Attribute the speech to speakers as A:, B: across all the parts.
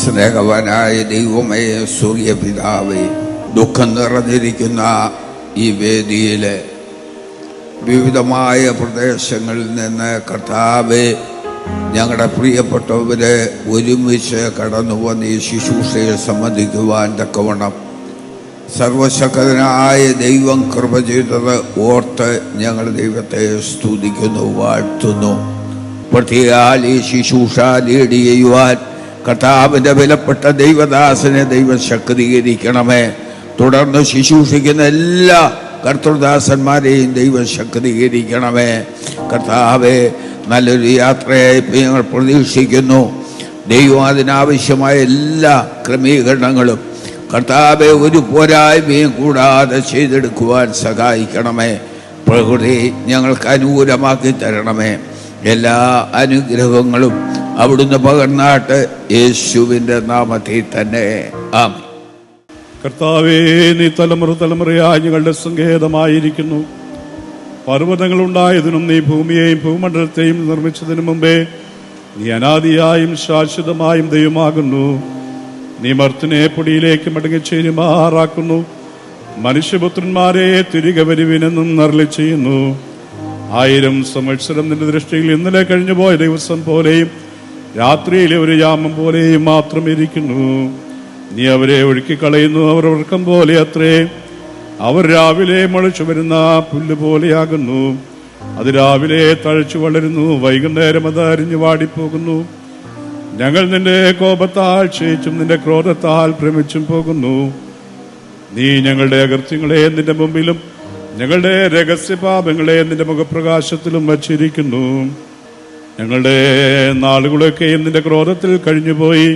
A: സ്നേഹവാനായ ദൈവമേ, സൂര്യപിതാവേ, ദുഃഖം നിറഞ്ഞിരിക്കുന്ന ഈ വേദിയിലെ വിവിധമായ പ്രദേശങ്ങളിൽ നിന്ന് കർത്താവേ, ഞങ്ങളുടെ പ്രിയപ്പെട്ടവരെ ഒരുമിച്ച് കടന്നു വന്ന് ഈ ശുശ്രൂഷയെ സംബന്ധിക്കുവാൻ തക്കവണ്ണം സർവശക്തനായ ദൈവം കൃപ ചെയ്തത് ഓർത്ത് ഞങ്ങൾ ദൈവത്തെ സ്തുതിക്കുന്നു, വാഴ്ത്തുന്നു. പ്രത്യേകാൽ ഈ ശുശ്രൂഷ ലീഡ് ചെയ്യുവാൻ കർത്താവിൻ്റെ വിലപ്പെട്ട ദൈവദാസനെ ദൈവം ശക്തീകരിക്കണമേ. തുടർന്ന് ശുശ്രൂഷിക്കുന്ന എല്ലാ കർത്തൃദാസന്മാരെയും ദൈവം ശക്തീകരിക്കണമേ. കർത്താവെ, നല്ലൊരു യാത്രയായി ഞങ്ങൾ പ്രതീക്ഷിക്കുന്നു. ദൈവം അതിനാവശ്യമായ എല്ലാ ക്രമീകരണങ്ങളും കർത്താവെ ഒരു പോരായ്മയും കൂടാതെ ചെയ്തെടുക്കുവാൻ സഹായിക്കണമേ. പ്രകൃതി ഞങ്ങൾക്ക് അനുകൂലമാക്കി തരണമേ. എല്ലാ അനുഗ്രഹങ്ങളും അവിടുന്ന് പകർന്നാട്ട് യേശുവിൻ്റെ നാമത്തിൽ തന്നെ ആമേൻ.
B: കർത്താവേ, നീ തലമുറ തലമുറയായി ഞങ്ങളുടെ സങ്കേതമായിരിക്കുന്നു. പർവ്വതങ്ങളുണ്ടായതിനും നീ ഭൂമിയെയും ഭൂമണ്ഡലത്തെയും നിർമ്മിച്ചതിനു മുമ്പേ നീ അനാദിയായും ശാശ്വതമായും ദൈവമാകുന്നു. നീ മർത്തിനെ പൊടിയിലേക്ക് മടങ്ങിച്ചേരുമാറാക്കുന്നു. മനുഷ്യപുത്രന്മാരെ തിരികെ വരുവിനെന്നും അരുളി ചെയ്യുന്നു. 1000 സംവത്സരം നിന്റെ ദൃഷ്ടിയിൽ ഇന്നലെ കഴിഞ്ഞുപോയ ദിവസം പോലെയും രാത്രിയിലെ ഒരു യാമം പോലെയും മാത്രം ഇരിക്കുന്നു. നീ അവരെ ഒഴുക്കിക്കളയുന്നു. അവർ ഉറക്കം പോലെ അത്രേ. അവർ രാവിലെ മുളച്ചു വരുന്ന പുല്ല് പോലെയാകുന്നു. അത് രാവിലെ തഴച്ചു വളരുന്നു, വൈകുന്നേരം അത് അരിഞ്ഞു വാടിപ്പോകുന്നു. ഞങ്ങൾ നിന്റെ കോപത്താൽ ക്ഷയിച്ചും നിന്റെ ക്രോധത്താൽ ഭ്രമിച്ചും പോകുന്നു. നീ ഞങ്ങളുടെ അകൃത്യങ്ങളെ നിന്റെ മുമ്പിലും ഞങ്ങളുടെ രഹസ്യപാപങ്ങളെ നിന്റെ മുഖപ്രകാശത്തിലും വച്ചിരിക്കുന്നു. ഞങ്ങളുടെ നാളുകളൊക്കെ നിന്റെ ക്രോധത്തിൽ കഴിഞ്ഞുപോയി.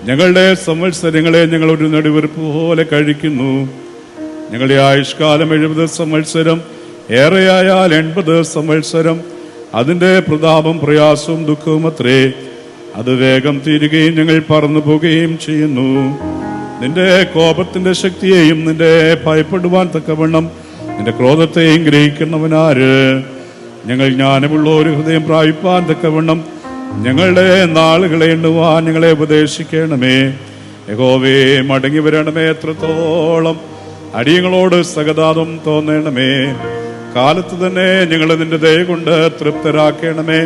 B: ഞങ്ങളുടെ സംവത്സരങ്ങളെ ഞങ്ങൾ ഒരു നെടുവീർപ്പ് പോലെ കഴിക്കുന്നു. ഞങ്ങളുടെ ആയുഷ്കാലം 70 സംവത്സരം, ഏറെയായാൽ 80 സംവത്സരം. അതിൻ്റെ പ്രതാപം പ്രയാസവും ദുഃഖവും അത്രേ. അത് വേഗം തീരുകയും ഞങ്ങൾ പറന്നു പോവുകയും ചെയ്യുന്നു. നിന്റെ കോപത്തിന്റെ ശക്തിയെയും നിന്റെ ഭയപ്പെടുവാൻ തക്കവണ്ണം നിന്റെ ക്രോധത്തെയും ഗ്രഹിക്കുന്നവനാര്? ഞങ്ങൾ ജ്ഞാനമുള്ള ഒരു ഹൃദയം പ്രാപിപ്പാൻ തക്കവണ്ണം ഞങ്ങളുടെ നാളുകളെ എണ്ണുവാൻ ഞങ്ങളെ ഉപദേശിക്കണമേ. യഹോവേ, മടങ്ങി വരണമേ. എത്രത്തോളം അടിയങ്ങളോട് സഹതാപം തോന്നണമേ. കാലത്ത് തന്നെ ഞങ്ങൾ നിന്റെ ദയ കൊണ്ട് തൃപ്തരാക്കണമേ.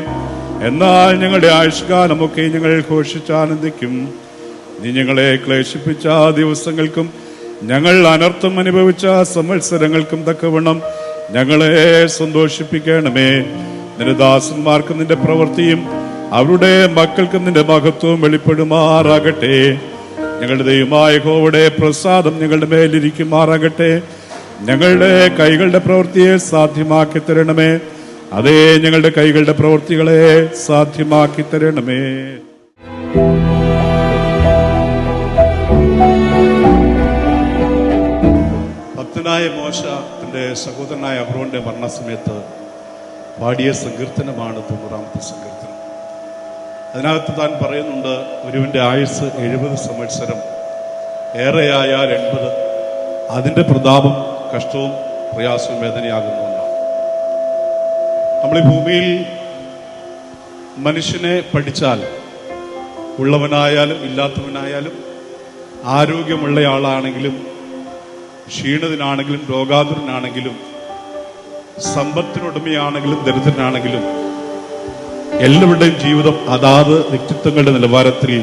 B: എന്നാൽ ഞങ്ങളുടെ ആയുഷ്കാലമൊക്കെ ഞങ്ങൾ ഘോഷിച്ചാനന്ദിക്കും. നീ ഞങ്ങളെ ക്ലേശിപ്പിച്ച ദിവസങ്ങൾക്കും ഞങ്ങൾ അനർത്ഥം അനുഭവിച്ച സംവത്സരങ്ങൾക്കും തക്കവണ്ണം ഞങ്ങളെ സന്തോഷിപ്പിക്കണമേ. നിന്റെ ദാസന്മാർക്ക് നിന്റെ പ്രവൃത്തിയും അവരുടെ മക്കൾക്ക് നിന്റെ മഹത്വവും വെളിപ്പെടുമാറാകട്ടെ. ഞങ്ങളുടെ ദൈവമായ യഹോവയുടെ പ്രസാദം ഞങ്ങളുടെ മേലിരിക്കുമാറാകട്ടെ. ഞങ്ങളുടെ കൈകളുടെ പ്രവൃത്തിയെ സാധ്യമാക്കി തരണമേ. അതേ, ഞങ്ങളുടെ കൈകളുടെ പ്രവൃത്തികളെ സാധ്യമാക്കി തരണമേ. ഭക്തനായ മോശ തന്റെ സഹോദരനായ അഹ്റോന്റെ മരണസമയത്ത് പാടിയ സങ്കീർത്തനമാണ് 90-ാമത്തെ സങ്കീർത്തനം. അതിനകത്ത് താൻ പറയുന്നുണ്ട്, ഒരുവന്റെ ആയുസ് 70 സംവത്സരം, ഏറെയായാൽ 80. അതിന്റെ പ്രതാപം കഷ്ടവും പ്രയാസവും വേദനയാകുന്നു. നമ്മൾ ഈ ഭൂമിയിൽ മനുഷ്യനെ പഠിച്ചാൽ, ഉള്ളവനായാലും ഇല്ലാത്തവനായാലും, ആരോഗ്യമുള്ളയാളാണെങ്കിലും ക്ഷീണിതനാണെങ്കിലും രോഗാതുരനാണെങ്കിലും സമ്പത്തിനുടമയാണെങ്കിലും ദരിദ്രനാണെങ്കിലും എല്ലാവരുടെയും ജീവിതം അതാത് വ്യക്തിത്വങ്ങളുടെ നിലവാരത്തിൽ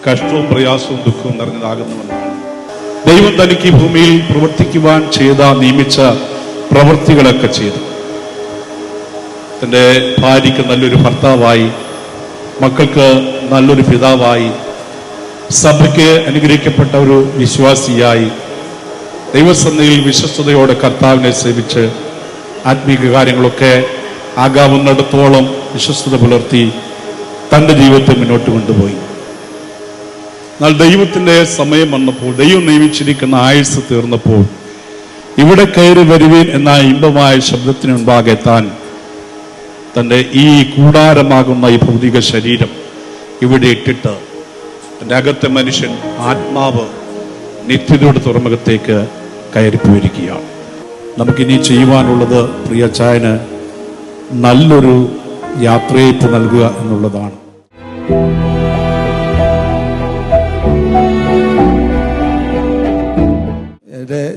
B: കഷ്ടവും പ്രയാസവും ദുഃഖവും നിറഞ്ഞതാകുന്നുവെന്നാണ്. ദൈവം തനിക്ക് ഈ ഭൂമിയിൽ പ്രവർത്തിക്കുവാൻ നിയമിച്ച പ്രവൃത്തികളൊക്കെ ചെയ്തു. തൻ്റെ ഭാര്യയ്ക്ക് നല്ലൊരു ഭർത്താവായി, മക്കൾക്ക് നല്ലൊരു പിതാവായി, സഭയ്ക്ക് അനുഗ്രഹിക്കപ്പെട്ട ഒരു വിശ്വാസിയായി, ദൈവസന്നിധിയിൽ വിശ്വസ്തയോടെ കർത്താവിനെ സേവിച്ച് ആത്മീക കാര്യങ്ങളൊക്കെ ആകാവുന്നിടത്തോളം വിശ്വസ്തത പുലർത്തി തൻ്റെ ജീവിതത്തെ മുന്നോട്ട് കൊണ്ടുപോയി. എന്നാൽ ദൈവത്തിൻ്റെ സമയം വന്നപ്പോൾ, ദൈവം നിയമിച്ചിരിക്കുന്ന ആയുസ് തീർന്നപ്പോൾ, ഇവിടെ കയറി വരുവീൻ എന്ന ഇമ്പമായ ശബ്ദത്തിന് മുൻപാകെ താൻ തൻ്റെ ഈ കൂടാരമാകുന്ന ഈ ഭൗതിക ശരീരം ഇവിടെ ഇട്ടിട്ട് തൻ്റെ അകത്തെ മനുഷ്യൻ ആത്മാവ് നിത്യതയുടെ തുറമുഖത്തേക്ക് കയറിപ്പോയിരിക്കുകയാണ്. നമുക്കിനി ചെയ്യുവാനുള്ളത് പ്രിയച്ചായന് നല്ലൊരു യാത്രയയപ്പ് നൽകുക എന്നുള്ളതാണ്.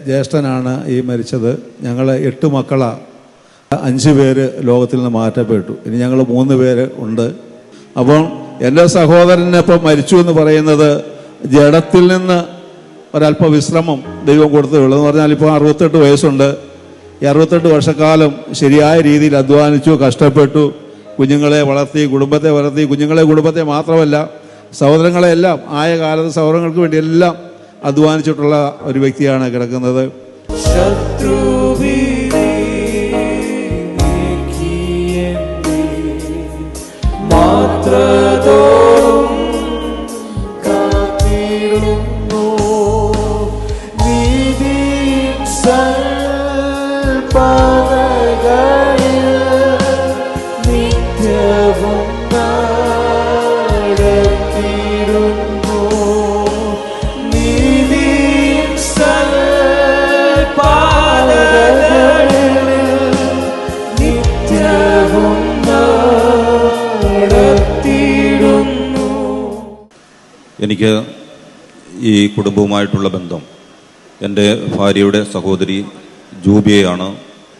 C: ജ്യേഷ്ഠനാണ് ഈ മരിച്ചത്. ഞങ്ങൾ 8 മക്കളാണ്. 5 പേര് ലോകത്തിൽ നിന്ന് മാറ്റപ്പെട്ടു. ഇനി ഞങ്ങൾ 3 പേര് ഉണ്ട്. അപ്പം എൻ്റെ സഹോദരനിപ്പം മരിച്ചു എന്ന് പറയുന്നത് ജഡത്തിൽ നിന്ന് ഒരല്പ വിശ്രമം ദൈവം കൊടുത്തേ ഉള്ളൂ. എന്ന് പറഞ്ഞാൽ ഇപ്പോൾ 68 വയസ്സുണ്ട്. ഈ 68 വർഷക്കാലം ശരിയായ രീതിയിൽ അധ്വാനിച്ചു, കഷ്ടപ്പെട്ടു, കുഞ്ഞുങ്ങളെ വളർത്തി, കുടുംബത്തെ വളർത്തി. കുടുംബത്തെ മാത്രമല്ല, സഹോദരങ്ങളെ എല്ലാം ആയ കാലത്ത് സഹോദരങ്ങൾക്ക് വേണ്ടി എല്ലാം അധ്വാനിച്ചിട്ടുള്ള ഒരു വ്യക്തിയാണ് കിടക്കുന്നത്.
D: എനിക്ക് ഈ കുടുംബവുമായിട്ടുള്ള ബന്ധം എൻ്റെ ഭാര്യയുടെ സഹോദരി ജൂബിയെയാണ്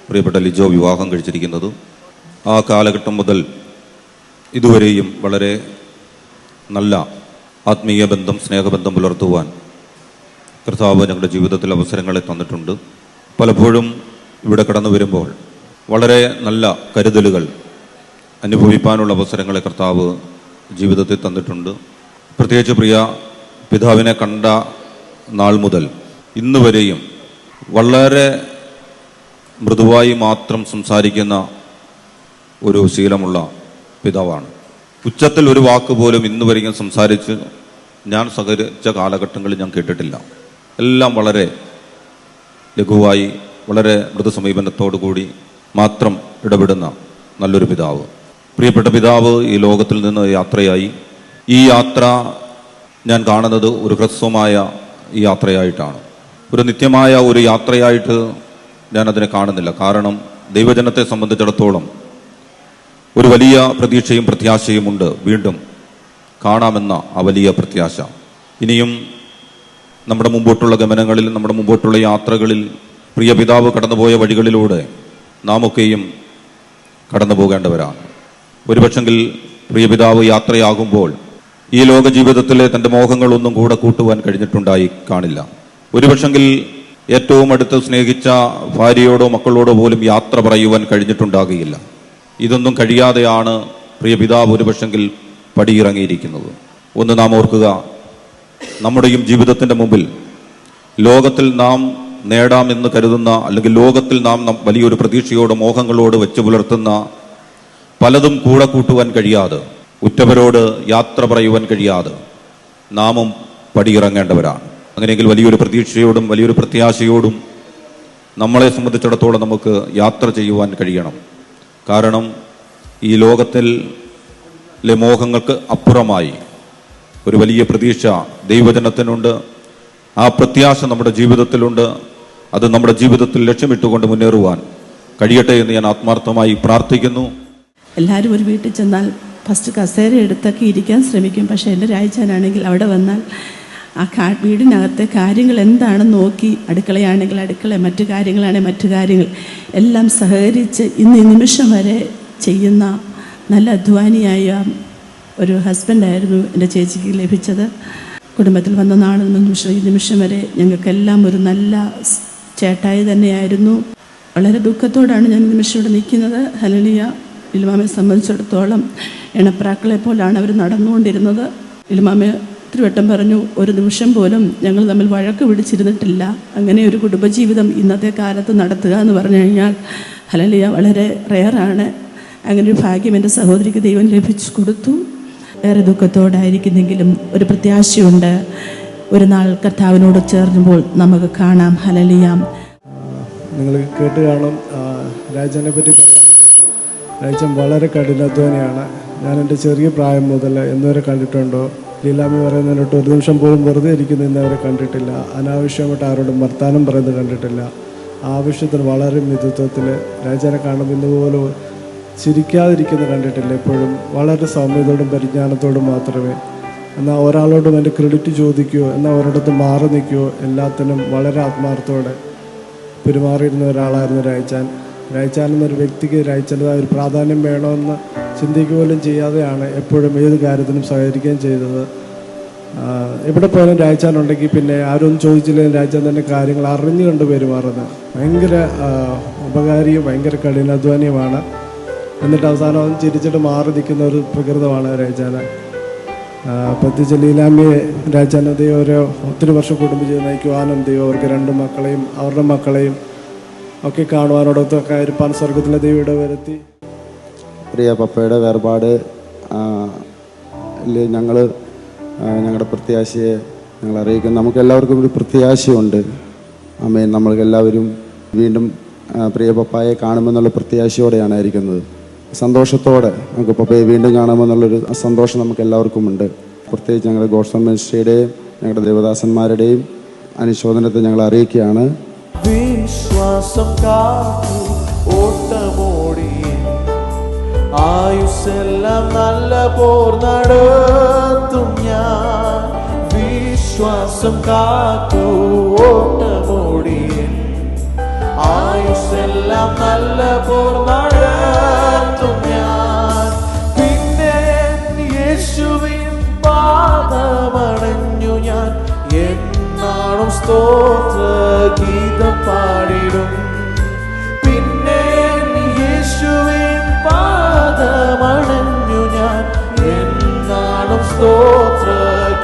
D: പ്രിയപ്പെട്ട ലിജോ വിവാഹം കഴിച്ചിരിക്കുന്നത്. ആ കാലഘട്ടം മുതൽ ഇതുവരെയും വളരെ നല്ല ആത്മീയ ബന്ധം, സ്നേഹബന്ധം പുലർത്തുവാൻ കർത്താവ് ഞങ്ങളുടെ ജീവിതത്തിൽ അവസരങ്ങളെ തന്നിട്ടുണ്ട്. പലപ്പോഴും ഇവിടെ കടന്നു വരുമ്പോൾ വളരെ നല്ല കരുതലുകൾ അനുഭവിക്കാനുള്ള അവസരങ്ങളെ കർത്താവ് ജീവിതത്തിൽ തന്നിട്ടുണ്ട്. പ്രത്യേകിച്ച് പ്രിയ പിതാവിനെ കണ്ട നാൾ മുതൽ ഇന്ന് വരെയും വളരെ മൃദുവായി മാത്രം സംസാരിക്കുന്ന ഒരു ശീലമുള്ള പിതാവാണ്. ഉച്ചത്തിൽ ഒരു വാക്ക് പോലും ഇന്ന് വരെയും സംസാരിച്ച് ഞാൻ സഹകരിച്ച കാലഘട്ടങ്ങളിൽ ഞാൻ കേട്ടിട്ടില്ല. എല്ലാം വളരെ ലഘുവായി, വളരെ മൃദു സമീപനത്തോടു കൂടി മാത്രം ഇടപെടുന്ന നല്ലൊരു പിതാവ്. പ്രിയപ്പെട്ട പിതാവ് ഈ ലോകത്തിൽ നിന്ന് യാത്രയായി. ഈ യാത്ര ഞാൻ കാണുന്നത് ഒരു ഹ്രസ്വമായ ഈ യാത്രയായിട്ടാണ്. ഒരു നിത്യമായ ഒരു യാത്രയായിട്ട് ഞാനതിനെ കാണുന്നില്ല. കാരണം ദൈവജനത്തെ സംബന്ധിച്ചിടത്തോളം ഒരു വലിയ പ്രതീക്ഷയും പ്രത്യാശയുമുണ്ട്. വീണ്ടും കാണാമെന്ന ആ വലിയ പ്രത്യാശ. ഇനിയും നമ്മുടെ മുമ്പോട്ടുള്ള ഗമനങ്ങളിൽ, നമ്മുടെ മുമ്പോട്ടുള്ള യാത്രകളിൽ പ്രിയ പിതാവ് കടന്നുപോയ വഴികളിലൂടെ നാമൊക്കെയും കടന്നു പോകേണ്ടവരാണ്. ഒരുപക്ഷെങ്കിൽ പ്രിയ പിതാവ് യാത്രയാകുമ്പോൾ ഈ ലോക ജീവിതത്തിലെ തൻ്റെ മോഹങ്ങളൊന്നും കൂടെ കൂട്ടുവാൻ കഴിഞ്ഞിട്ടുണ്ടായി കാണില്ല. ഒരുപക്ഷെങ്കിൽ ഏറ്റവും അടുത്ത് സ്നേഹിച്ച ഭാര്യയോടോ മക്കളോടോ പോലും യാത്ര പറയുവാൻ കഴിഞ്ഞിട്ടുണ്ടാകുകയില്ല. ഇതൊന്നും കഴിയാതെയാണ് പ്രിയ പിതാവ് ഒരുപക്ഷെങ്കിൽ പടിയിറങ്ങിയിരിക്കുന്നത്. ഒന്ന് നാം ഓർക്കുക, നമ്മുടെയും ജീവിതത്തിൻ്റെ മുമ്പിൽ ലോകത്തിൽ നാം നേടാമെന്ന് കരുതുന്ന, അല്ലെങ്കിൽ ലോകത്തിൽ നാം വലിയൊരു പ്രതീക്ഷയോട് മോഹങ്ങളോട് വെച്ച് പുലർത്തുന്ന പലതും കൂടെ കൂട്ടുവാൻ കഴിയാതെ, ഉറ്റവരോട് യാത്ര പറയുവാൻ കഴിയാതെ നാമും പടിയിറങ്ങേണ്ടവരാണ്. അങ്ങനെയെങ്കിൽ വലിയൊരു പ്രതീക്ഷയോടും വലിയൊരു പ്രത്യാശയോടും നമ്മളെ സംബന്ധിച്ചിടത്തോളം നമുക്ക് യാത്ര ചെയ്യുവാൻ കഴിയണം. കാരണം ഈ ലോകത്തിലെ മോഹങ്ങൾക്ക് അപ്പുറമായി ഒരു വലിയ പ്രതീക്ഷ ദൈവജനത്തിനുണ്ട്. ആ പ്രത്യാശ നമ്മുടെ ജീവിതത്തിലുണ്ട്. അത് നമ്മുടെ ജീവിതത്തിൽ ലക്ഷ്യമിട്ടുകൊണ്ട് മുന്നേറുവാൻ കഴിയട്ടെ എന്ന് ഞാൻ ആത്മാർത്ഥമായി പ്രാർത്ഥിക്കുന്നു.
E: എല്ലാവരും ഒരു വീട്ടിൽ ചെന്നാൽ ഫസ്റ്റ് കസേര എടുത്തൊക്കെ ഇരിക്കാൻ ശ്രമിക്കും. പക്ഷേ എൻ്റെ രാജ്യനാണെങ്കിൽ അവിടെ വന്നാൽ ആ വീടിനകത്തെ കാര്യങ്ങൾ എന്താണെന്ന് നോക്കി, അടുക്കളയാണെങ്കിൽ അടുക്കള, മറ്റു കാര്യങ്ങളാണെങ്കിൽ മറ്റു കാര്യങ്ങൾ എല്ലാം സഹകരിച്ച് ഇന്ന് ഈ നിമിഷം വരെ ചെയ്യുന്ന നല്ല അധ്വാനിയായ ഒരു ഹസ്ബൻഡായിരുന്നു എൻ്റെ ചേച്ചിക്ക് ലഭിച്ചത്. കുടുംബത്തിൽ വന്ന നാളെ ഈ നിമിഷം വരെ ഞങ്ങൾക്കെല്ലാം ഒരു നല്ല ചേട്ടായി തന്നെയായിരുന്നു. വളരെ ദുഃഖത്തോടാണ് ഞാൻ നിമിഷം ഇവിടെ നിൽക്കുന്നത്. ഹല്ലേലൂയ. ഇൽമാമയെ സംബന്ധിച്ചിടത്തോളം എണപ്രാക്കളെ പോലാണ് അവർ നടന്നുകൊണ്ടിരുന്നത്. ഇൽമാമ ഒത്തിരി വട്ടം പറഞ്ഞു, ഒരു നിമിഷം പോലും ഞങ്ങൾ തമ്മിൽ വഴക്ക് പിടിച്ചിരുന്നിട്ടില്ല. അങ്ങനെ ഒരു കുടുംബജീവിതം ഇന്നത്തെ കാലത്ത് നടത്തുക എന്ന് പറഞ്ഞു കഴിഞ്ഞാൽ ഹല്ലേലൂയ വളരെ റെയറാണ്. അങ്ങനെ ഒരു ഭാഗ്യം എൻ്റെ സഹോദരിക്ക് ദൈവം ലഭിച്ചു കൊടുത്തു. ഏറെ ദുഃഖത്തോടായിരിക്കുന്നെങ്കിലും ഒരു പ്രത്യാശയുണ്ട്. ഒരു നാൾ കർത്താവിനോട് ചേർന്നുമ്പോൾ നമുക്ക് കാണാം. ഹല്ലേലൂയ.
F: നിങ്ങൾ കേട്ട് കാണും. രാജനെ പറ്റി പറയുകയാണെങ്കിൽ രാജൻ വളരെ കഠിനാധ്വാനിയാണ്. ഞാൻ എൻ്റെ ചെറിയ പ്രായം മുതൽ എന്നുവരെ കണ്ടിട്ടുണ്ടോ, ലീലാമ്മ പറയുന്നതിനോട്ട് ഒരു നിമിഷം പോലും വെറുതെ ഇരിക്കുന്ന ഇന്നവരെ കണ്ടിട്ടില്ല. അനാവശ്യമായിട്ട് ആരോടും വർത്താനം പറയുന്നത് കണ്ടിട്ടില്ല. ആവശ്യത്തിന് വളരെ മിതത്വത്തിൽ രാജനെ കാണുമ്പോൾ ഇന്നുപോലും ചിരിക്കാതിരിക്കുന്നത് കണ്ടിട്ടില്ല. എപ്പോഴും വളരെ സൗമ്യതയോടും പരിജ്ഞാനത്തോടും മാത്രമേ. എന്നാൽ ഒരാളോടും എൻ്റെ ക്രെഡിറ്റ് ചോദിക്കുകയോ എന്നാൽ ഒരിടത്ത് മാറി നിൽക്കുകയോ, എല്ലാത്തിനും വളരെ ആത്മാർത്ഥത്തോടെ പെരുമാറിയിരുന്ന ഒരാളായിരുന്നു രായ്ച്ചാൻ. രായ്ച്ചാൻ എന്നൊരു വ്യക്തിക്ക് രായ്ച്ചാൻ്റെതായ ഒരു പ്രാധാന്യം വേണമെന്ന് ചിന്തിക്കുക പോലും ചെയ്യാതെയാണ് എപ്പോഴും ഏത് കാര്യത്തിനും സഹകരിക്കുകയും ചെയ്തത്. എവിടെ പോയാലും രായ്ച്ചാൻ ഉണ്ടെങ്കിൽ പിന്നെ ആരൊന്നും ചോദിച്ചില്ലെങ്കിലും രായ്ച്ചാൻ തന്നെ കാര്യങ്ങൾ അറിഞ്ഞു കണ്ട് പെരുമാറുന്നത്. ഭയങ്കര ഉപകാരിയും ഭയങ്കര കഠിനാധ്വാനിയുമാണ്. എന്നിട്ട് അവസാനം അവൻ ചിരിച്ചിട്ട് മാറി നിൽക്കുന്ന ഒരു പ്രകൃതമാണ് രായ്ച്ചാൻ. പ്രത്യേകിച്ച് ലീലാമ്മയെ രായ്ച്ചാൻ ദൈവം ഒരു ഒത്തിരി വർഷം കുടുംബജീവിതം നയിക്കുവാനും ദൈവം അവർക്ക് 2 മക്കളെയും അവരുടെ മക്കളെയും ഒക്കെ കാണുവാനോടൊത്തൊക്കെ ഇരുപ്പാൻ സ്വർഗത്തിലെ ദൈവം ഇടവരുത്തി.
G: പ്രിയ പപ്പയുടെ വേർപാട് ഞങ്ങളുടെ പ്രത്യാശയെ ഞങ്ങൾ അറിയിക്കുന്നു. നമുക്കെല്ലാവർക്കും ഒരു പ്രത്യാശയുണ്ട്. ആമേൻ. നമ്മൾക്കെല്ലാവരും വീണ്ടും പ്രിയ പപ്പായെ കാണുമെന്നുള്ള പ്രത്യാശയോടെയാണ് ഇരിക്കുന്നത്. സന്തോഷത്തോടെ നമുക്ക് പപ്പയെ വീണ്ടും കാണാമെന്നുള്ളൊരു സന്തോഷം നമുക്ക് എല്ലാവർക്കും ഉണ്ട്. പ്രത്യേകിച്ച് ഞങ്ങളുടെ ഗോഡ്സൺ മിനിസ്ട്രിയുടെയും ഞങ്ങളുടെ ദേവദാസന്മാരുടെയും അനുശോചനത്തെ ഞങ്ങൾ അറിയിക്കുകയാണ്.
H: വിശ്വാസം കാത്തു ഓട്ടമോടി ആയുസ്സെല്ലാം നല്ല പോർ നടത്തും ഞാൻ. വിശ്വാസം കാത്തു ഓട്ടമോടി ആയുസ്സെല്ലാം നല്ല പോർ നടത്തും ഞാൻ. പിന്നെ യേശുവിൻ പാദമണഞ്ഞു ഞാൻ എന്നാളും സ്തോത്ര ഗീതം പാടിടും. പിന്നെ യേശുവിൻ പാദമണഞ്ഞു ഞാൻ എന്നാളും സ്തോത്ര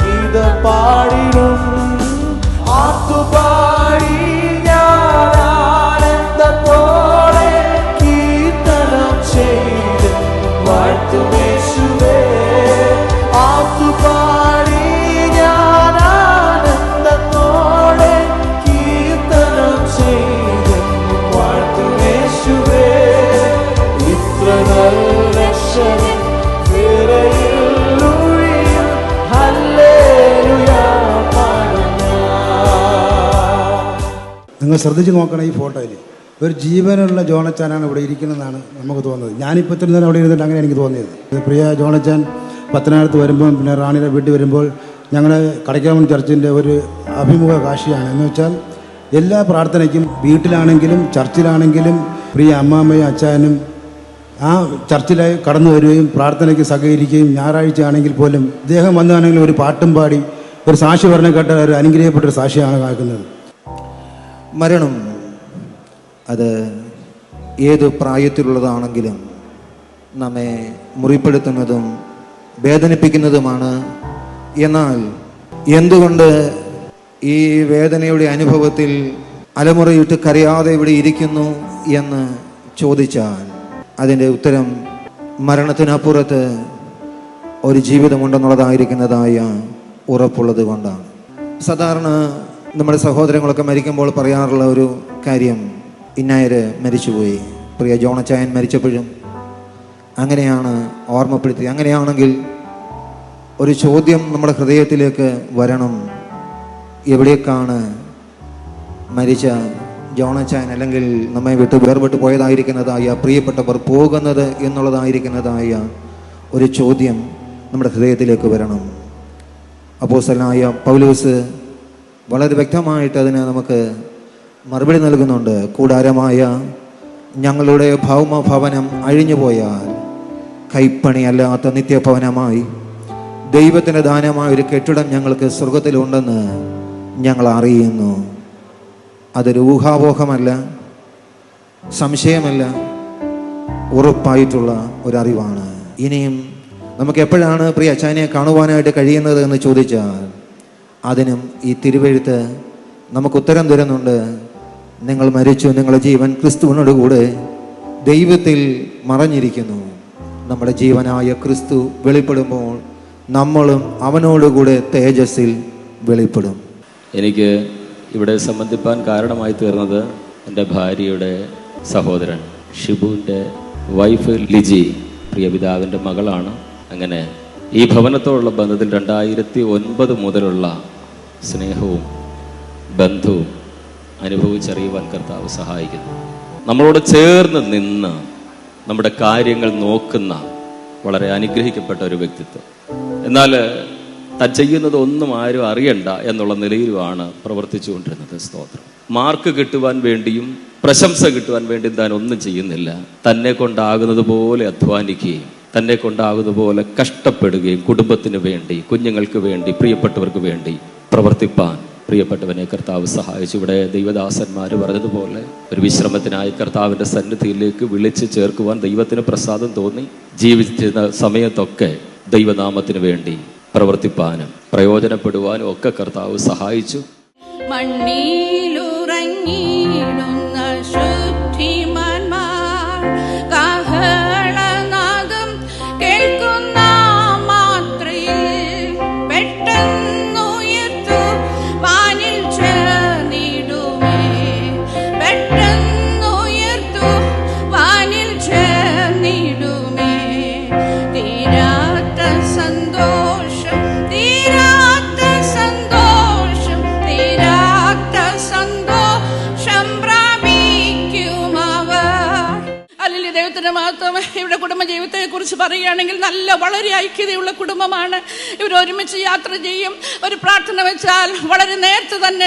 H: ഗീതം പാടിടും. ആത്തുപാടി ഞാൻ ആനന്ദത്തോടെ കീർത്തനം ചെയ്ത് വാഴ്ത്തും യേശുവേ. ആത്തുപാടി ഞാൻ ആനന്ദത്തോടെ കീർത്തനം ചെയ്ത് വാഴ്ത്തും യേശുവേ. ഇത്ര നല്ല രക്ഷകൻ വേറെയില്ലൊഴിയും ഹല്ലേലൂയ പാടും ഞാൻ.
I: നിങ്ങൾ ശ്രദ്ധിച്ച് നോക്കണം, ഈ ഫോട്ടോയിൽ ഒരു ജീവനുള്ള ജോണച്ചാനാണ് ഇവിടെ ഇരിക്കുന്നതെന്നാണ് നമുക്ക് തോന്നുന്നത്. ഞാനിപ്പോൾ ഇത്ര നേരം അവിടെ ഇരുന്നിട്ട് അങ്ങനെ എനിക്ക് തോന്നിയത്. പ്രിയ ജോണച്ചാൻ പത്തനാപുരത്ത് വരുമ്പോൾ പിന്നെ റാണിയുടെ വീട്ടിൽ വരുമ്പോൾ ഞങ്ങൾ കടയ്ക്കാമൺ ചർച്ചിൻ്റെ ഒരു അഭിമുഖ കാഴ്ചയാണ്. എന്ന് വെച്ചാൽ എല്ലാ പ്രാർത്ഥനയ്ക്കും വീട്ടിലാണെങ്കിലും ചർച്ചിലാണെങ്കിലും പ്രിയ അമ്മാമ്മയും അച്ചാനും ആ ചർച്ചിലായി കടന്നു വരികയും പ്രാർത്ഥനയ്ക്ക് സഹകരിക്കുകയും ഞായറാഴ്ച ആണെങ്കിൽ പോലും ഇദ്ദേഹം വന്നാണെങ്കിൽ ഒരു പാട്ടും പാടി ഒരു സാക്ഷി പറഞ്ഞ കേട്ട ഒരു അനുഗ്രഹപ്പെട്ടൊരു സാക്ഷിയാണ് കാക്കുന്നത്.
J: മരണം അത് ഏത് പ്രായത്തിലുള്ളതാണെങ്കിലും നമ്മെ മുറിപ്പെടുത്തുന്നതും വേദനിപ്പിക്കുന്നതുമാണ്. എന്നാൽ എന്തുകൊണ്ട് ഈ വേദനയുടെ അനുഭവത്തിൽ അലമുറയിട്ട് കരയാതെ ഇവിടെ ഇരിക്കുന്നു എന്ന് ചോദിച്ചാൽ അതിൻ്റെ ഉത്തരം മരണത്തിനപ്പുറത്ത് ഒരു ജീവിതമുണ്ടെന്നുള്ളതായിരിക്കുന്നതായ ഉറപ്പുള്ളത് കൊണ്ടാണ്. സാധാരണ നമ്മുടെ സഹോദരങ്ങളൊക്കെ മരിക്കുമ്പോൾ പറയാറുള്ള ഒരു കാര്യം, ഇന്നായര് മരിച്ചുപോയി. പ്രിയ ജോണച്ചായൻ മരിച്ചപ്പോഴും അങ്ങനെയാണ് ഓർമ്മപ്പെടുത്തി. അങ്ങനെയാണെങ്കിൽ ഒരു ചോദ്യം നമ്മുടെ ഹൃദയത്തിലേക്ക് വരണം, എവിടേക്കാണ് മരിച്ച ജോണച്ചായൻ അല്ലെങ്കിൽ നമ്മെ വിട്ട് വേർപെട്ട് പോയതായിരിക്കുന്നതായ പ്രിയപ്പെട്ടവർ പോകുന്നത് എന്നുള്ളതായിരിക്കുന്നതായ ഒരു ചോദ്യം നമ്മുടെ ഹൃദയത്തിലേക്ക് വരണം. അപ്പോസ്തലനായ പൗലോസ് വളരെ വ്യക്തമായിട്ട് അതിന് നമുക്ക് മറുപടി നൽകുന്നുണ്ട്. കൂടാരമായ ഞങ്ങളുടെ ഭൗമഭവനം അഴിഞ്ഞുപോയാൽ കൈപ്പണിയല്ലാത്ത നിത്യഭവനമായി ദൈവത്തിൻ്റെ ദാനമായ ഒരു കെട്ടിടം ഞങ്ങൾക്ക് സ്വർഗത്തിലുണ്ടെന്ന് ഞങ്ങൾ അറിയുന്നു. അതൊരു ഊഹാപോഹമല്ല, സംശയമല്ല, ഉറപ്പായിട്ടുള്ള ഒരറിവാണ്. ഇനിയും നമുക്ക് എപ്പോഴാണ് പ്രിയ അച്ചാനെ കാണുവാനായിട്ട് കഴിയുന്നത് എന്ന് ചോദിച്ചാൽ അതിനും ഈ തിരുവെഴുത്ത് നമുക്ക് ഉത്തരം തരുന്നുണ്ട്. നിങ്ങൾ മരിച്ചു, നിങ്ങളുടെ ജീവൻ ക്രിസ്തുവിനോട് കൂടെ ദൈവത്തിൽ മറഞ്ഞിരിക്കുന്നു. നമ്മുടെ ജീവനായ ക്രിസ്തു വെളിപ്പെടുമ്പോൾ നമ്മളും അവനോടുകൂടെ തേജസ്സിൽ വെളിപ്പെടും.
K: എനിക്ക് ഇവിടെ സംബന്ധിപ്പാൻ കാരണമായി തീർന്നത് എൻ്റെ ഭാര്യയുടെ സഹോദരൻ ഷിബുവിൻ്റെ വൈഫ് ലിജി, പ്രിയ പിതാവിൻ്റെ മകളാണ്. അങ്ങനെ ഈ ഭവനത്തോടുള്ള ബന്ധത്തിൽ 2009 മുതലുള്ള സ്നേഹവും ബന്ധവും അനുഭവിച്ചറിയുവാൻ കർത്താവ് സഹായിക്കുന്നു. നമ്മളോട് ചേർന്ന് നിന്ന് നമ്മുടെ കാര്യങ്ങൾ നോക്കുന്ന വളരെ അനുഗ്രഹിക്കപ്പെട്ട ഒരു വ്യക്തിത്വം. എന്നാൽ താൻ ചെയ്യുന്നത് ഒന്നും ആരും അറിയണ്ട എന്നുള്ള നിലയിലുമാണ് പ്രവർത്തിച്ചു കൊണ്ടിരുന്നത്. സ്തോത്രം. മാർക്ക് കിട്ടുവാൻ വേണ്ടിയും പ്രശംസ കിട്ടുവാൻ വേണ്ടിയും താൻ ഒന്നും ചെയ്യുന്നില്ല. തന്നെ കൊണ്ടാകുന്നത് പോലെ അധ്വാനിക്കുകയും തന്നെ കൊണ്ടാകുന്നത് പോലെ കഷ്ടപ്പെടുകയും കുടുംബത്തിന് വേണ്ടി, കുഞ്ഞുങ്ങൾക്ക് വേണ്ടി, പ്രിയപ്പെട്ടവർക്ക് വേണ്ടി പ്രവർത്തിപ്പാൻ പ്രിയപ്പെട്ടവനെ കർത്താവ് സഹായിച്ചു. ഇവിടെ ദൈവദാസന്മാർ പറഞ്ഞതുപോലെ ഒരു വിശ്രമത്തിനായി കർത്താവിൻ്റെ സന്നിധിയിലേക്ക് വിളിച്ച് ചേർക്കുവാൻ ദൈവത്തിന് പ്രസാദം തോന്നി. ജീവിച്ചിരുന്ന സമയത്തൊക്കെ ദൈവനാമത്തിന് വേണ്ടി പ്രവർത്തിപ്പാനും പ്രയോജനപ്പെടുവാനും ഒക്കെ കർത്താവ് സഹായിച്ചു.
L: മണ്ണിലുറങ്ങിയിടുന്ന ശുദ്ധിമാന്മാർ കാഹളനാദം കേൾക്കുന്ന മാത്രയിൽ പെട്ടെന്നുയർത്തു വാനിൽ ചേർന്നിടുമേ, പെട്ടെന്നുയർത്തു വാനിൽ ചേർന്നിടുമേ. തീരാത്ത സന്തോഷം, തീരാത്ത സന്തോഷം, തീരാത്ത സന്തോഷം പ്രാപിക്കുമവർ. അല്ലെങ്കിൽ ദൈവത്തിന്റെ മഹത്വം. ഇവിടെ കുടുംബജീവിതത്തെ കുറിച്ച് പറയുകയാണെങ്കിൽ വളരെ ഐക്യതയുള്ള കുടുംബമാണ്. ഇവർ ഒരുമിച്ച് യാത്ര ചെയ്യും. ഒരു പ്രാർത്ഥന വെച്ചാൽ വളരെ നേരത്തെ തന്നെ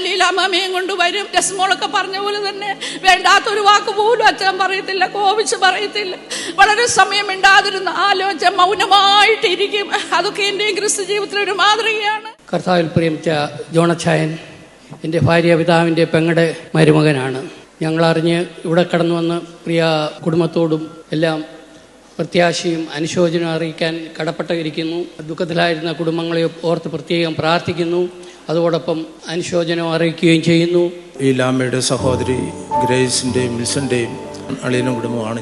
L: ലീലാമ്മയും കൊണ്ടുവരും. ജസ്മോളൊക്കെ പറഞ്ഞ പോലെ തന്നെ വേണ്ടാത്തൊരു വാക്ക് പോലും അച്ഛൻ പറയത്തില്ല, കോപിച്ച് പറയത്തില്ല. വളരെ സമയം മിണ്ടാതിരുന്ന് ആലോചിച്ച മൗനമായിട്ടിരിക്കും. അതൊക്കെ എൻ്റെയും ക്രിസ്തു ജീവിതത്തിലൊരു മാതൃകയാണ്.
M: കർത്താവിൽ പ്രിയമിച്ച ജോണച്ചായൻ എൻ്റെ ഭാര്യ പിതാവിൻ്റെ പെങ്ങളുടെ മരുമകനാണ്. ഞങ്ങളറിഞ്ഞ് ഇവിടെ കടന്നു വന്ന് പ്രിയ കുടുംബത്തോടും എല്ലാം പ്രത്യാശയും അനുശോചനവും അറിയിക്കാൻ കടപ്പെട്ടിരിക്കുന്നു. ദുഃഖത്തിലായിരുന്ന കുടുംബങ്ങളെ ഓർത്ത് പ്രത്യേകം പ്രാർത്ഥിക്കുന്നു. അതോടൊപ്പം അനുശോചനം അറിയിക്കുകയും ചെയ്യുന്നു.
N: ഈ ലാമയുടെ സഹോദരി ഗ്രേസിൻ്റെയും മിൽസൻ്റെയും അളിയനും കുടുംബമാണ്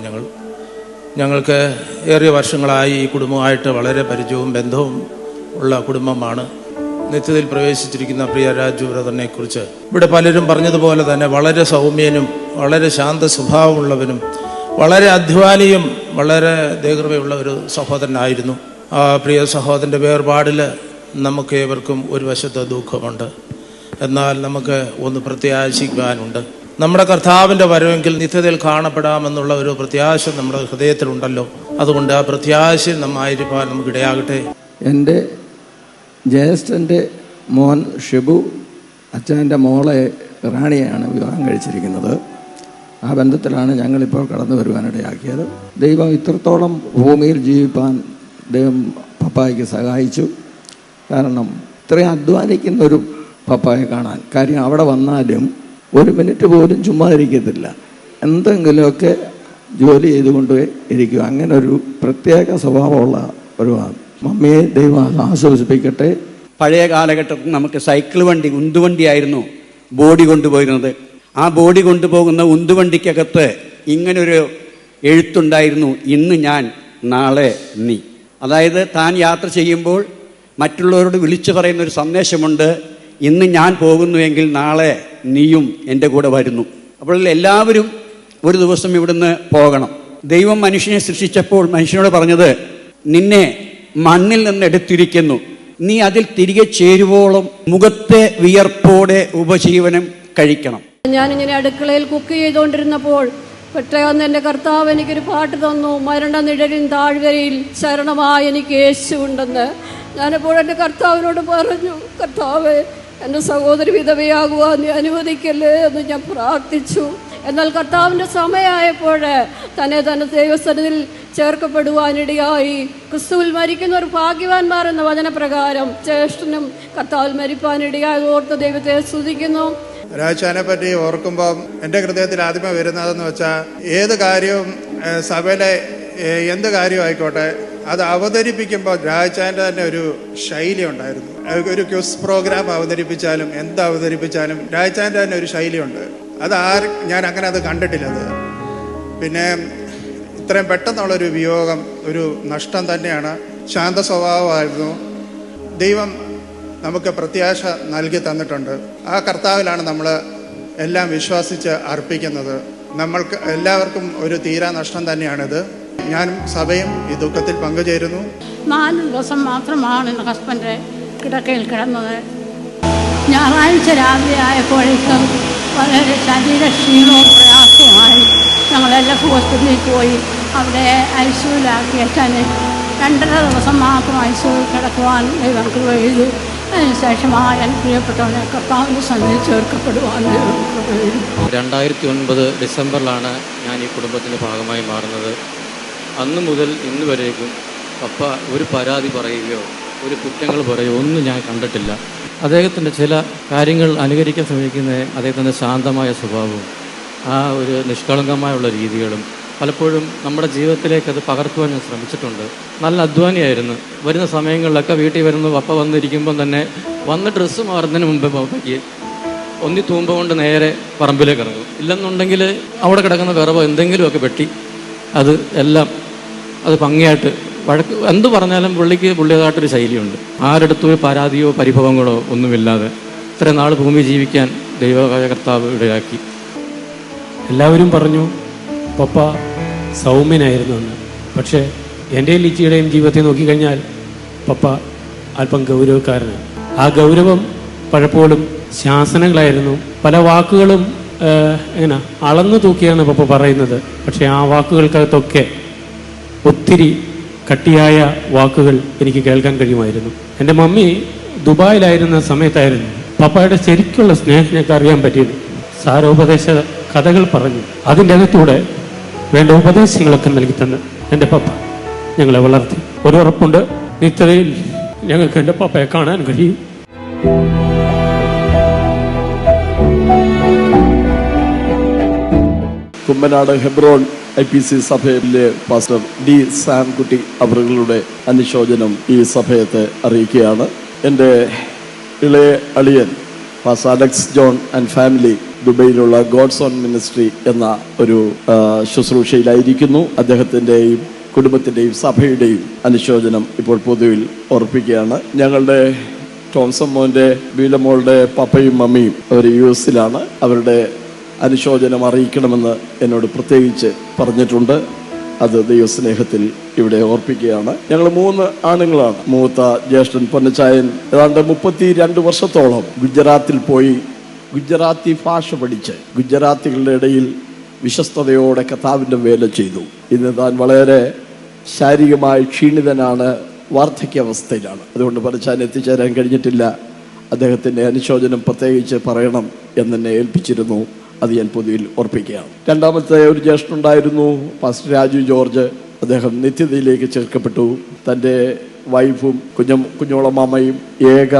N: ഞങ്ങൾക്ക് ഏറിയ വർഷങ്ങളായി ഈ കുടുംബമായിട്ട് വളരെ പരിചയവും ബന്ധവും ഉള്ള കുടുംബമാണ്. നിത്യതയിൽ പ്രവേശിച്ചിരിക്കുന്ന പ്രിയ രാജു ബ്രദറിനെ കുറിച്ച് ഇവിടെ പലരും പറഞ്ഞതുപോലെ തന്നെ വളരെ സൗമ്യനും വളരെ ശാന്ത സ്വഭാവമുള്ളവനും വളരെ അധ്വാനിയും വളരെ ദീർഘതയുള്ള ഒരു സഹോദരനായിരുന്നു. ആ പ്രിയ സഹോദരൻ്റെ വേർപാടിൽ നമുക്ക് ഏവർക്കും ഒരു വശത്ത് ദുഃഖമുണ്ട്. എന്നാൽ നമുക്ക് ഒന്ന് പ്രത്യാശിക്കാനുണ്ട്. നമ്മുടെ കർത്താവിൻ്റെ വരവെങ്കിൽ നിത്യതയിൽ കാണപ്പെടാമെന്നുള്ള ഒരു പ്രത്യാശ നമ്മുടെ ഹൃദയത്തിലുണ്ടല്ലോ. അതുകൊണ്ട് ആ പ്രത്യാശ നമ്മായിരിക്കാൻ നമുക്കിടയാകട്ടെ.
O: എൻ്റെ ജ്യേഷ്ഠൻ്റെ മോൻ ഷിബു അച്ഛൻ്റെ മോളെ റാണിയാണ് വിവാഹം കഴിച്ചിരിക്കുന്നത്. ആ ബന്ധത്തിലാണ് ഞങ്ങളിപ്പോൾ കടന്നു വരുവാനിടയാക്കിയത്. ദൈവം ഇത്രത്തോളം ഭൂമിയിൽ ജീവിപ്പാൻ ദൈവം പപ്പായ്ക്ക് സഹായിച്ചു. കാരണം ഇത്രയും അധ്വാനിക്കുന്നൊരു പപ്പായെ കാണാൻ. കാര്യം അവിടെ വന്നാലും ഒരു മിനിറ്റ് പോലും ചുമ്മാ ഇരിക്കത്തില്ല, എന്തെങ്കിലുമൊക്കെ ജോലി ചെയ്തുകൊണ്ട് ഇരിക്കും. അങ്ങനെ ഒരു പ്രത്യേക സ്വഭാവമുള്ള ഒരു മമ്മിയെ ദൈവം ആശ്വസിപ്പിക്കട്ടെ.
P: പഴയ കാലഘട്ടത്തിൽ നമുക്ക് സൈക്കിൾ വണ്ടി, ഉന്തുവണ്ടിയായിരുന്നു ബോഡി കൊണ്ടുപോയിരുന്നത്. ആ ബോഡി കൊണ്ടുപോകുന്ന ഉന്തുവണ്ടിക്കകത്ത് ഇങ്ങനൊരു എഴുത്തുണ്ടായിരുന്നു: ഇന്ന് ഞാൻ, നാളെ നീ. അതായത് താൻ യാത്ര ചെയ്യുമ്പോൾ മറ്റുള്ളവരോട് വിളിച്ചു പറയുന്നൊരു സന്ദേശമുണ്ട്: ഇന്ന് ഞാൻ പോകുന്നുവെങ്കിൽ നാളെ നീയും എൻ്റെ കൂടെ വരുന്നു. അപ്പോൾ എല്ലാവരും ഒരു ദിവസം ഇവിടുന്ന് പോകണം. ദൈവം മനുഷ്യനെ സൃഷ്ടിച്ചപ്പോൾ മനുഷ്യനോട് പറഞ്ഞത്: നിന്നെ മണ്ണിൽ നിന്ന് എടുത്തിരിക്കുന്നു, നീ അതിൽ തിരികെ ചേരുവോളം മുഖത്തെ വിയർപ്പോടെ ഉപജീവനം കഴിക്കണം.
Q: ഞാനിങ്ങനെ അടുക്കളയിൽ കുക്ക് ചെയ്തുകൊണ്ടിരുന്നപ്പോൾ പെട്ടെന്ന് എൻ്റെ കർത്താവ് എനിക്കൊരു പാട്ട് തന്നു: മരണ നിഴലിൻ താഴ്വരയിൽ ശരണമായി എനിക്ക് യേശു ഉണ്ടെന്ന്. ഞാനപ്പോൾ എൻ്റെ കർത്താവിനോട് പറഞ്ഞു: കർത്താവ്, എൻ്റെ സഹോദരി വിധവയാകുവാൻ നീ അനുവദിക്കല്ലേ എന്ന് ഞാൻ പ്രാർത്ഥിച്ചു. എന്നാൽ കർത്താവിൻ്റെ സമയമായപ്പോൾ തന്നെ ദൈവസന്നിധിയിൽ ചേർക്കപ്പെടുവാനിടയായി. ക്രിസ്തുവിൽ മരിക്കുന്ന ഒരു ഭാഗ്യവാന്മാർ എന്ന വചനപ്രകാരം ജ്യേഷ്ഠനും കർത്താവിൽ മരിപ്പാനിടയായി ഓർത്ത് ദൈവത്തെ സ്തുതിക്കുന്നു.
R: രാജാനെ പറ്റി ഓർക്കുമ്പം എൻ്റെ ഹൃദയത്തിൽ ആദ്യമേ വരുന്നതെന്ന് വെച്ചാൽ, ഏത് കാര്യവും സഭയിലെ എന്ത് കാര്യമായിക്കോട്ടെ അത് അവതരിപ്പിക്കുമ്പോൾ രാജാൻ്റെ തന്നെ ഒരു ശൈലി ഉണ്ടായിരുന്നു. ഒരു ക്വിസ് പ്രോഗ്രാം അവതരിപ്പിച്ചാലും എന്ത് അവതരിപ്പിച്ചാലും രാജാൻ്റെ തന്നെ ഒരു ശൈലിയുണ്ട്. ഞാൻ അങ്ങനെ അത് കണ്ടിട്ടില്ലത്. പിന്നെ ഇത്രയും പെട്ടെന്നുള്ളൊരു വിയോഗം ഒരു നഷ്ടം തന്നെയാണ്. ശാന്ത സ്വഭാവമായിരുന്നു. ദൈവം നമുക്ക് പ്രത്യാശ നൽകി തന്നിട്ടുണ്ട്. ആ കർത്താവിലാണ് നമ്മൾ എല്ലാം വിശ്വസിച്ച് അർപ്പിക്കുന്നത്. നമ്മൾക്ക് എല്ലാവർക്കും ഒരു തീരാ നഷ്ടം തന്നെയാണിത്. ഞാനും സഭയും ഈ ദുഃഖത്തിൽ പങ്കുചേരുന്നു.
S: 4 ദിവസം മാത്രമാണ് എൻ്റെ ഹസ്ബൻഡ് കിടക്കയിൽ കിടന്നത്. ഞായറാഴ്ച രാവിലെ ആയപ്പോഴേക്കും വളരെ ശരീരക്ഷീണവും പ്രയാസവുമായി ഞങ്ങളെല്ലാം ഹോസ്പിറ്റലിൽ പോയി. അവിടെ ഐസിയുലാക്കി അച്ഛനെ 2.5 ദിവസം മാത്രം ഐസിയുവിൽ കിടക്കുവാൻ ദൈവം കൃപ ചെയ്തു. അതിനുശേഷമായ എൻ്റെ പ്രിയപ്പെട്ടവനെ കർത്താവിൻ്റെ സന്നിധി ചേർക്കപ്പെടുവാൻ
T: 2009 ഡിസംബറിലാണ് ഞാൻ ഈ കുടുംബത്തിൻ്റെ ഭാഗമായി മാറുന്നത്. അന്ന് മുതൽ ഇന്ന് വരേക്കും പപ്പ ഒരു പരാതി പറയുകയോ ഒരു കുറ്റങ്ങൾ പറയുകയോ ഒന്നും ഞാൻ കണ്ടിട്ടില്ല. അദ്ദേഹത്തിൻ്റെ ചില കാര്യങ്ങൾ അനുകരിക്കാൻ ശ്രമിക്കുന്ന അദ്ദേഹത്തിൻ്റെ ശാന്തമായ സ്വഭാവവും ആ ഒരു നിഷ്കളങ്കമായുള്ള രീതികളും പലപ്പോഴും നമ്മുടെ ജീവിതത്തിലേക്ക് അത് പകർത്തുവാൻ ഞാൻ ശ്രമിച്ചിട്ടുണ്ട്. നല്ല അധ്വാനിയായിരുന്നു. വരുന്ന സമയങ്ങളിലൊക്കെ വീട്ടിൽ വരുന്ന പപ്പ വന്നിരിക്കുമ്പം തന്നെ വന്ന് ഡ്രസ്സ് മാറുന്നതിന് മുമ്പ് പപ്പയ്ക്ക് ഒന്നി തൂമ്പ കൊണ്ട് നേരെ പറമ്പിലേക്ക് ഇറങ്ങും. ഇല്ലെന്നുണ്ടെങ്കിൽ അവിടെ കിടക്കുന്ന വിറവോ എന്തെങ്കിലുമൊക്കെ വെട്ടി അത് എല്ലാം അത് ഭംഗിയായിട്ട് വഴക്ക് എന്ത് പറഞ്ഞാലും പുള്ളിയതായിട്ടൊരു ശൈലിയുണ്ട്. ആരുടെടുത്തും ഒരു പരാതിയോ പരിഭവങ്ങളോ ഒന്നുമില്ലാതെ ഇത്രയും നാൾ ഭൂമി ജീവിക്കാൻ ദൈവമായ കർത്താവ് ഇടയാക്കി.
U: എല്ലാവരും പറഞ്ഞു പപ്പ സൗമ്യനായിരുന്നു എന്ന്. പക്ഷേ എൻ്റെയും ലിച്ചിയുടെയും ജീവിതത്തെ നോക്കിക്കഴിഞ്ഞാൽ പപ്പ അല്പം ഗൗരവക്കാരനാണ്. ആ ഗൗരവം പലപ്പോഴും ശാസനകളായിരുന്നു. പല വാക്കുകളും എങ്ങനെ അളന്നു തൂക്കിയാണ് പപ്പ പറയുന്നത്. പക്ഷേ ആ വാക്കുകൾക്കകത്തൊക്കെ ഒത്തിരി കട്ടിയായ വാക്കുകൾ എനിക്ക് കേൾക്കാൻ കഴിയുമായിരുന്നു. എൻ്റെ മമ്മി ദുബായിലായിരുന്ന സമയത്തായിരുന്നു പപ്പയുടെ ശരിക്കുള്ള സ്നേഹത്തിനൊക്കെ അറിയാൻ പറ്റിയത്. സാരോപദേശ കഥകൾ പറഞ്ഞു അതിൻ്റെ അകത്തൂടെ വേണ്ട ഉപദേശങ്ങളൊക്കെ നൽകി തന്ന് എൻ്റെ പപ്പ ഞങ്ങളെ വളർത്തി. ഒരു ഉറപ്പുണ്ട്, നിത്യതയിൽ ഞങ്ങൾക്ക് എൻ്റെ പപ്പയെ കാണാൻ കഴിയും.
V: കുമ്മനാട് ഹെബ്രോൺ IPC സഭയിലെ പാസ്റ്റർ ഡി സാംകുട്ടി അവരുടെ അനുശോചനം ഈ സഭയത്തെ അറിയിക്കുകയാണ്. എൻ്റെ ഇളയ അളിയൻ pastor Alex John and family ദുബൈയിലുള്ള ഗോഡ്സ് ഓൺ മിനിസ്ട്രി എന്ന ഒരു ശുശ്രൂഷയിലായിരിക്കുന്നു. അദ്ദേഹത്തിൻ്റെയും കുടുംബത്തിൻ്റെയും സഭയുടെയും അനുശോചനം ഇപ്പോൾ പൊതുവിൽ ഓർപ്പിക്കുകയാണ്. ഞങ്ങളുടെ ടോംസൺ മോൻ്റെ ബീലമോളുടെ പപ്പയും മമ്മിയും അവർ US അവരുടെ അനുശോചനം അറിയിക്കണമെന്ന് എന്നോട് പ്രത്യേകിച്ച് പറഞ്ഞിട്ടുണ്ട്. അത് ദൈവസ്നേഹത്തിൽ ഇവിടെ ഓർപ്പിക്കുകയാണ്. ഞങ്ങൾ 3 ആണുങ്ങളാണ്. മൂത്ത ജ്യേഷ്ഠൻ പൊന്നച്ചായൻ ഏതാണ്ട് 32 വർഷത്തോളം ഗുജറാത്തിൽ പോയി ഗുജറാത്തി ഭാഷ പഠിച്ച് ഗുജറാത്തികളുടെ ഇടയിൽ വിശ്വസ്തയോടെ കർത്താവിൻ്റെ വേല ചെയ്തു. ഇന്ന് താൻ വളരെ ശാരീരികമായി ക്ഷീണിതനാണ്, വാർദ്ധക്യാവസ്ഥയിലാണ്. അതുകൊണ്ട് പൊന്നച്ചായൻ എത്തിച്ചേരാൻ കഴിഞ്ഞിട്ടില്ല. അദ്ദേഹത്തിൻ്റെ അനുശോചനം പ്രത്യേകിച്ച് പറയണം എന്നെ ഏൽപ്പിച്ചിരുന്നു. അത് ഞാൻ പൊതുവിൽ ഓർപ്പിക്കുകയാണ്. രണ്ടാമത്തെ ഒരു ജ്യേഷ്ഠനുണ്ടായിരുന്നു, പാസ്റ്റർ രാജു ജോർജ്. അദ്ദേഹം നിത്യതയിലേക്ക് ചേർക്കപ്പെട്ടു. തൻ്റെ വൈഫും കുഞ്ഞോളമാമയും ഏക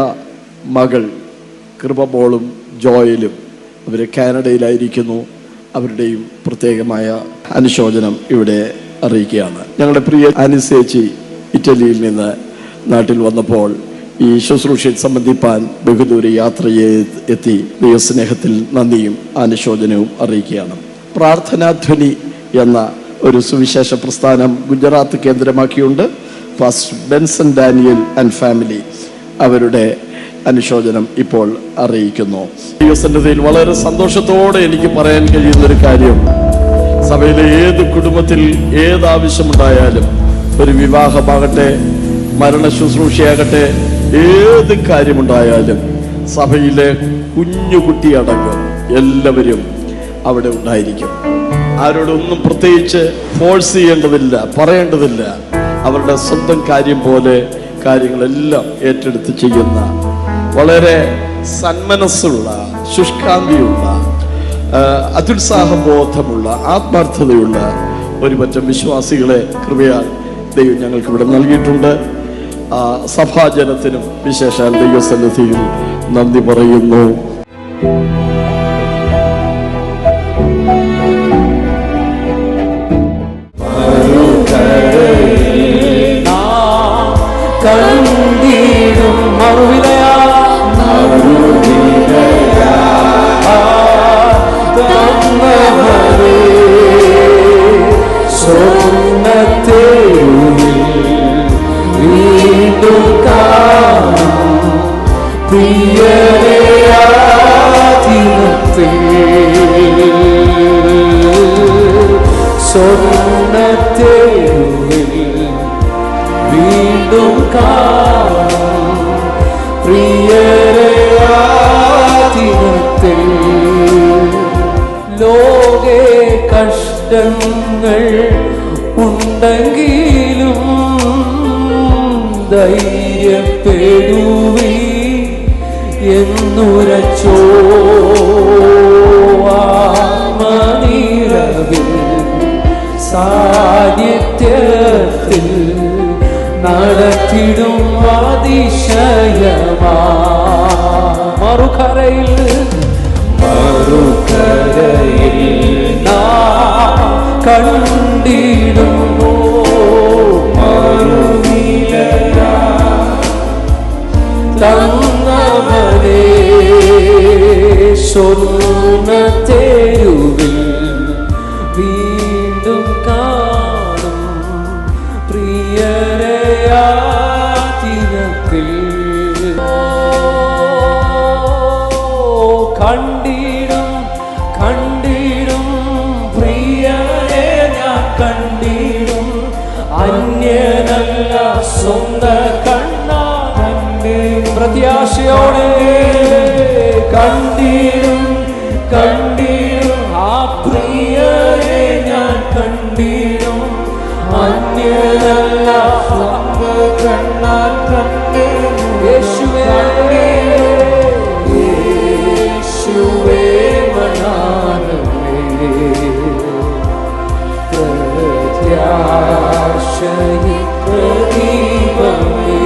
V: മകൾ കൃപമോളും ജോയലും അവർ കാനഡയിലായിരിക്കുന്നു. അവരുടെയും പ്രത്യേകമായ അനുശോചനം ഇവിടെ അറിയിക്കുകയാണ്. ഞങ്ങളുടെ പ്രിയ അനിസേച്ചി ഇറ്റലിയിൽ നിന്ന് നാട്ടിൽ വന്നപ്പോൾ ഈ ശുശ്രൂഷയിൽ സംബന്ധിപ്പാൻ ബഹുദൂര യാത്രയെ എത്തി ദൈവസ്നേഹത്തിൽ നന്ദിയും അനുശോചനവും അറിയിക്കുകയാണ്. പ്രാർത്ഥനാധ്വനി എന്ന ഒരു സുവിശേഷ പ്രസ്ഥാനം ഗുജറാത്ത് കേന്ദ്രമാക്കിയുണ്ട്. Pastor Benson Daniel and family അവരുടെ അനുശോചനം ഇപ്പോൾ അറിയിക്കുന്നു. ദൈവസന്നിധിയിൽ വളരെ സന്തോഷത്തോടെ എനിക്ക് പറയാൻ കഴിയുന്നൊരു കാര്യം, സഭയിലെ ഏത് കുടുംബത്തിൽ ഏത് ആവശ്യമുണ്ടായാലും, ഒരു വിവാഹമാകട്ടെ, മരണ ശുശ്രൂഷയാകട്ടെ, ഏത് കാര്യമുണ്ടായാലും സഭയിലെ കുഞ്ഞുകുട്ടിയടക്കം എല്ലാവരും അവിടെ ഉണ്ടായിരിക്കും. ആരോടൊന്നും പ്രത്യേകിച്ച് ഫോഴ്സ് ചെയ്യേണ്ടതില്ല, പറയേണ്ടതില്ല. അവരുടെ സ്വന്തം കാര്യം പോലെ കാര്യങ്ങളെല്ലാം ഏറ്റെടുത്ത് ചെയ്യുന്ന വളരെ സന്മനസ്സുള്ള, ശുഷ്കാന്തിയുള്ള, അതുത്സാഹബോധമുള്ള, ആത്മാർത്ഥതയുള്ള ഒരു പറ്റം വിശ്വാസികളെ കൃപയാൽ ദൈവം ഞങ്ങൾക്ക് ഇവിടെ നൽകിയിട്ടുണ്ട്. സഭാജനത്തിനും വിശേഷാൽ ദൈവസന്നിധിയിൽ നന്ദി പറയുന്നു.
H: ലോകേ കഷ്ടങ്ങൾ ഉണ്ടെങ്കിലും ധൈര്യപ്പെടുവീ എന്നുരച്ചോ ആത്മനിറവിൽ സാന്നിധ്യത്തിൽ നടത്തിടും അതിശയമാ മറുകരയിൽ കണ്ടിടുന്നു തന്നവനേ സ്വർണ്ണ തെരുവിൽ വീണ്ടും കാണും പ്രിയരയാ ദിനത്തിൽ കണ്ടിടും കണ്ടിടും പ്രിയരെ ഞാൻ കണ്ടിടും അന്യനല്ല സ്വന്തം കണ്ണാ പ്രത്യാശയോടെ കണ്ടിടും കണ്ടിടും ആ പ്രിയരെ ഞാൻ കണ്ടിടും അന്യനല്ല കണ്ണാൽ കണ്ടിടും യേശുവേ യേശുവേ മനാനമേ പ്രത്യാശയി പ്രദീപമേ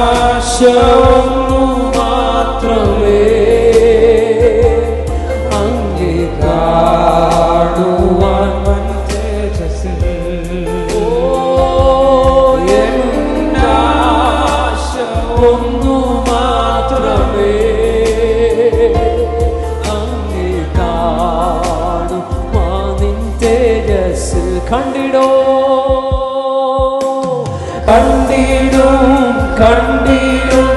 H: എന്നാശന്നു മാത്രമേ അങ്ങേ കാണുവാൻ എന്നാശന്നു മാത്രമേ അങ്ങേ കാണുവാൻ തേജസ് കണ്ടിടോ കണ്ടിടും കണ്ടിടും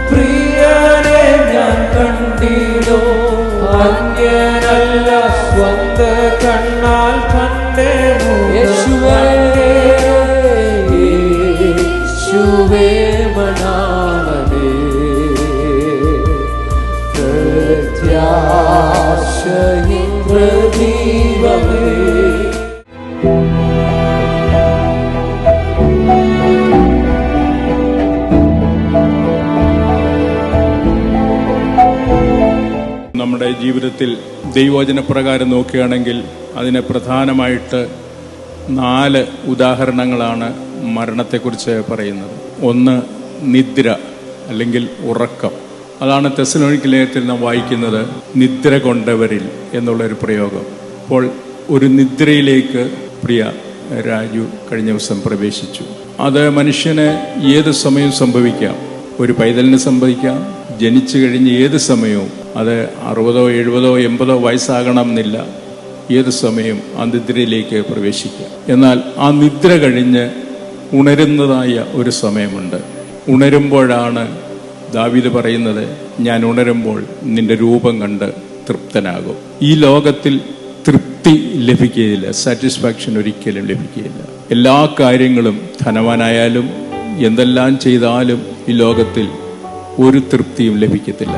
H: പ്രിയനെ ഞാൻ കണ്ടിടും അന്യനല്ല സ്വന്ത കണ്ണാൽ കണ്ടിടും യേശുവേ യേശുവേ മനാനേ പ്രത്യാശയിൻ പ്രദീപമേ
A: നമ്മുടെ ജീവിതത്തിൽ ദൈവവചനപ്രകാരം നോക്കുകയാണെങ്കിൽ അതിനെ പ്രധാനമായിട്ട് 4 ഉദാഹരണങ്ങളാണ് മരണത്തെക്കുറിച്ച് പറയുന്നത്. ഒന്ന് നിദ്ര അല്ലെങ്കിൽ ഉറക്കം. അതാണ് തെസ്സലോനിക്ക ലേഖനത്തിൽ നാം വായിക്കുന്നത് നിദ്ര കൊണ്ടവരിൽ എന്നുള്ളൊരു പ്രയോഗം. അപ്പോൾ ഒരു നിദ്രയിലേക്ക് പ്രിയ രാജു കഴിഞ്ഞ ദിവസം പ്രവേശിച്ചു. അത് മനുഷ്യന് ഏത് സമയവും സംഭവിക്കാം. ഒരു പൈതലിന് സംഭവിക്കാം. ജനിച്ചു കഴിഞ്ഞ് ഏത് സമയവും, അത് 60, 70, 80 വയസ്സാകണം എന്നില്ല, ഏത് സമയം ആ നിദ്രയിലേക്ക് പ്രവേശിക്കാം. എന്നാൽ ആ നിദ്ര കഴിഞ്ഞ് ഉണരുന്നതായ ഒരു സമയമുണ്ട്. ഉണരുമ്പോഴാണ് ദാവീദ് പറയുന്നത്, ഞാൻ ഉണരുമ്പോൾ നിന്റെ രൂപം കണ്ട് തൃപ്തനാകും. ഈ ലോകത്തിൽ തൃപ്തി ലഭിക്കുകയില്ല, സാറ്റിസ്ഫാക്ഷൻ ഒരിക്കലും ലഭിക്കുകയില്ല. എല്ലാ കാര്യങ്ങളും, ധനവാനായാലും എന്തെല്ലാം ചെയ്താലും ഈ ലോകത്തിൽ ഒരു തൃപ്തിയും ലഭിക്കത്തില്ല.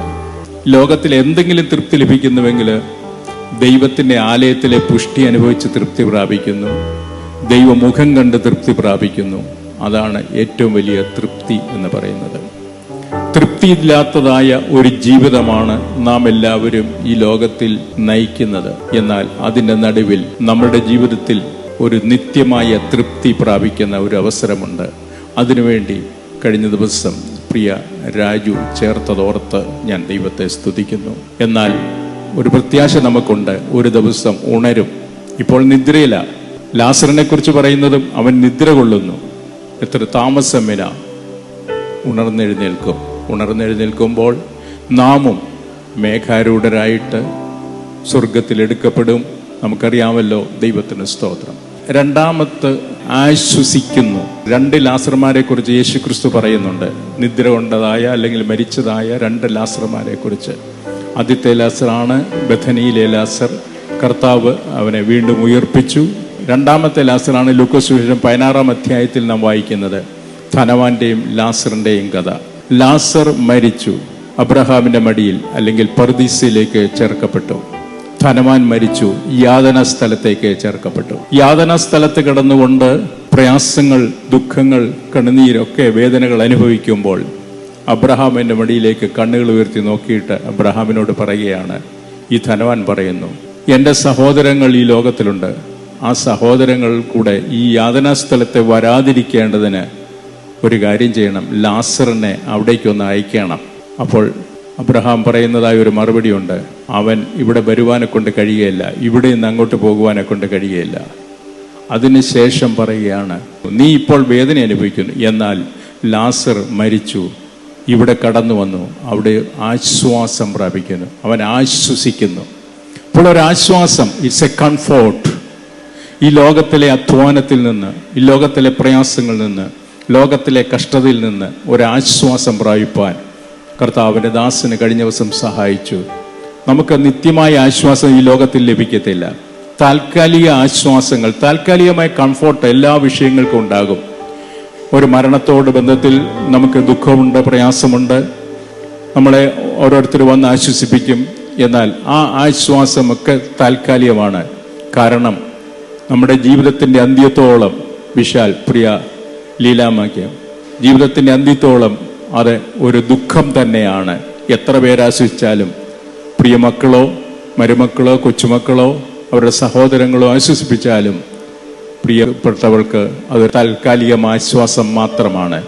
A: ലോകത്തിൽ എന്തെങ്കിലും തൃപ്തി ലഭിക്കുന്നുവെങ്കിൽ ദൈവത്തിൻ്റെ ആലയത്തിലെ പുഷ്ടി അനുഭവിച്ച് തൃപ്തി പ്രാപിക്കുന്നു, ദൈവമുഖം കണ്ട് തൃപ്തി പ്രാപിക്കുന്നു. അതാണ് ഏറ്റവും വലിയ തൃപ്തി എന്ന് പറയുന്നത്. തൃപ്തിയില്ലാത്തതായ ഒരു ജീവിതമാണ് നാം എല്ലാവരും ഈ ലോകത്തിൽ നയിക്കുന്നത്. എന്നാൽ അതിൻ്റെ നടുവിൽ നമ്മുടെ ജീവിതത്തിൽ ഒരു നിത്യമായ തൃപ്തി പ്രാപിക്കുന്ന ഒരു അവസരമുണ്ട്. അതിനുവേണ്ടി കഴിഞ്ഞ ദിവസം പ്രിയ രാജു ചേർത്തതോർത്ത് ഞാൻ ദൈവത്തെ സ്തുതിക്കുന്നു. എന്നാൽ ഒരു പ്രത്യാശ നമുക്കുണ്ട്, ഒരു ദിവസം ഉണരും. ഇപ്പോൾ നിദ്രയില്ല. ലാസറിനെ കുറിച്ച് പറയുന്നതും അവൻ നിദ്ര കൊള്ളുന്നു. എത്ര താമസമില്ല ഉണർന്നെഴുന്നേൽക്കും. ഉണർന്നെഴുന്നേൽക്കുമ്പോൾ നാമും മേഘാരൂഢരായിട്ട് സ്വർഗത്തിലെടുക്കപ്പെടും. നമുക്കറിയാമല്ലോ. ദൈവത്തിന് സ്തോത്രം. രണ്ടാമത്തെ ആശ്വസിക്കുന്നു. 2 ലാസർമാരെ കുറിച്ച് യേശു ക്രിസ്തു പറയുന്നുണ്ട്. നിദ്ര കൊണ്ടതായ അല്ലെങ്കിൽ മരിച്ചതായ 2 ലാസർമാരെ കുറിച്ച്. ആദ്യത്തെ ലാസറാണ് ബഥനിയിലെ ലാസർ. കർത്താവ് അവനെ വീണ്ടും ഉയർപ്പിച്ചു. രണ്ടാമത്തെ ലാസറാണ് ലൂക്കോസ് സുവിശേഷം 16-ാം അധ്യായത്തിൽ നാം വായിക്കുന്നത്, ധനവാന്റെയും ലാസറിന്റെയും കഥ. ലാസർ മരിച്ചു, അബ്രഹാമിന്റെ മടിയിൽ അല്ലെങ്കിൽ പർദീസയിലേക്ക് ചേർക്കപ്പെട്ടു. ധനവാൻ മരിച്ചു, യാതന സ്ഥലത്തേക്ക് ചേർക്കപ്പെട്ടു. യാതന സ്ഥലത്ത് കിടന്നുകൊണ്ട് പ്രയാസങ്ങൾ, ദുഃഖങ്ങൾ, കണ്ണുനീരൊക്കെ വേദനകൾ അനുഭവിക്കുമ്പോൾ അബ്രഹാമിൻ്റെ മടിയിലേക്ക് കണ്ണുകൾ ഉയർത്തി നോക്കിയിട്ട് അബ്രഹാമിനോട് പറയുകയാണ്, ഈ ധനവാൻ പറയുന്നു, എൻ്റെ സഹോദരങ്ങൾ ഈ ലോകത്തിലുണ്ട്, ആ സഹോദരങ്ങൾ കൂടെ ഈ യാതനാ സ്ഥലത്തെ വരാതിരിക്കേണ്ടതിന് ഒരു കാര്യം ചെയ്യണം, ലാസറിനെ അവിടേക്കൊന്ന് അയക്കണം. അപ്പോൾ അബ്രഹാം പറയുന്നതായ ഒരു മറുപടിയുണ്ട്, അവൻ ഇവിടെ വരുവാനെ കൊണ്ട് കഴിയുകയില്ല, ഇവിടെ നിന്ന് അങ്ങോട്ട് പോകുവാനെ കൊണ്ട് കഴിയുകയില്ല. അതിനുശേഷം പറയുകയാണ്, നീ ഇപ്പോൾ വേദന അനുഭവിക്കുന്നു, എന്നാൽ ലാസർ മരിച്ചു, ഇവിടെ കടന്നു വന്നു, അവിടെ ആശ്വാസം പ്രാപിക്കുന്നു, അവൻ ആശ്വസിക്കുന്നു. അപ്പോൾ ഒരാശ്വാസം, ഇറ്റ്സ് എ കംഫോർട്ട്. ഈ ലോകത്തിലെ അധ്വാനത്തിൽ നിന്ന്, ഈ ലോകത്തിലെ പ്രയാസങ്ങളിൽ നിന്ന്, ലോകത്തിലെ കഷ്ടതയിൽ നിന്ന് ഒരാശ്വാസം പ്രാപിപ്പാൻ കർത്താവിൻ്റെ ദാസന് കഴിഞ്ഞ ദിവസം സഹായിച്ചു. നമുക്ക് നിത്യമായ ആശ്വാസം ഈ ലോകത്തിൽ ലഭിക്കത്തില്ല. താൽക്കാലിക ആശ്വാസങ്ങൾ, താൽക്കാലികമായ കംഫോർട്ട് എല്ലാ വിഷയങ്ങൾക്കും ഉണ്ടാകും. ഒരു മരണത്തോട് ബന്ധത്തിൽ നമുക്ക് ദുഃഖമുണ്ട്, പ്രയാസമുണ്ട്, നമ്മളെ ഓരോരുത്തർ വന്ന് ആശ്വസിപ്പിക്കും. എന്നാൽ ആ ആശ്വാസമൊക്കെ താൽക്കാലികമാണ്. കാരണം നമ്മുടെ ജീവിതത്തിൻ്റെ അന്ത്യത്തോളം, വിശാൽ, പ്രിയ ലീലാമ്മയ്ക്ക് ജീവിതത്തിൻ്റെ അന്ത്യത്തോളം അത് ഒരു ദുഃഖം തന്നെയാണ്. എത്ര പേരാശ്വസിച്ചാലും, പ്രിയ മക്കളോ മരുമക്കളോ കൊച്ചുമക്കളോ അവരുടെ സഹോദരങ്ങളോ ആശ്വസിപ്പിച്ചാലും പ്രിയപ്പെട്ടവൾക്ക് അത് താൽക്കാലികം ആശ്വാസം മാത്രമാണ്.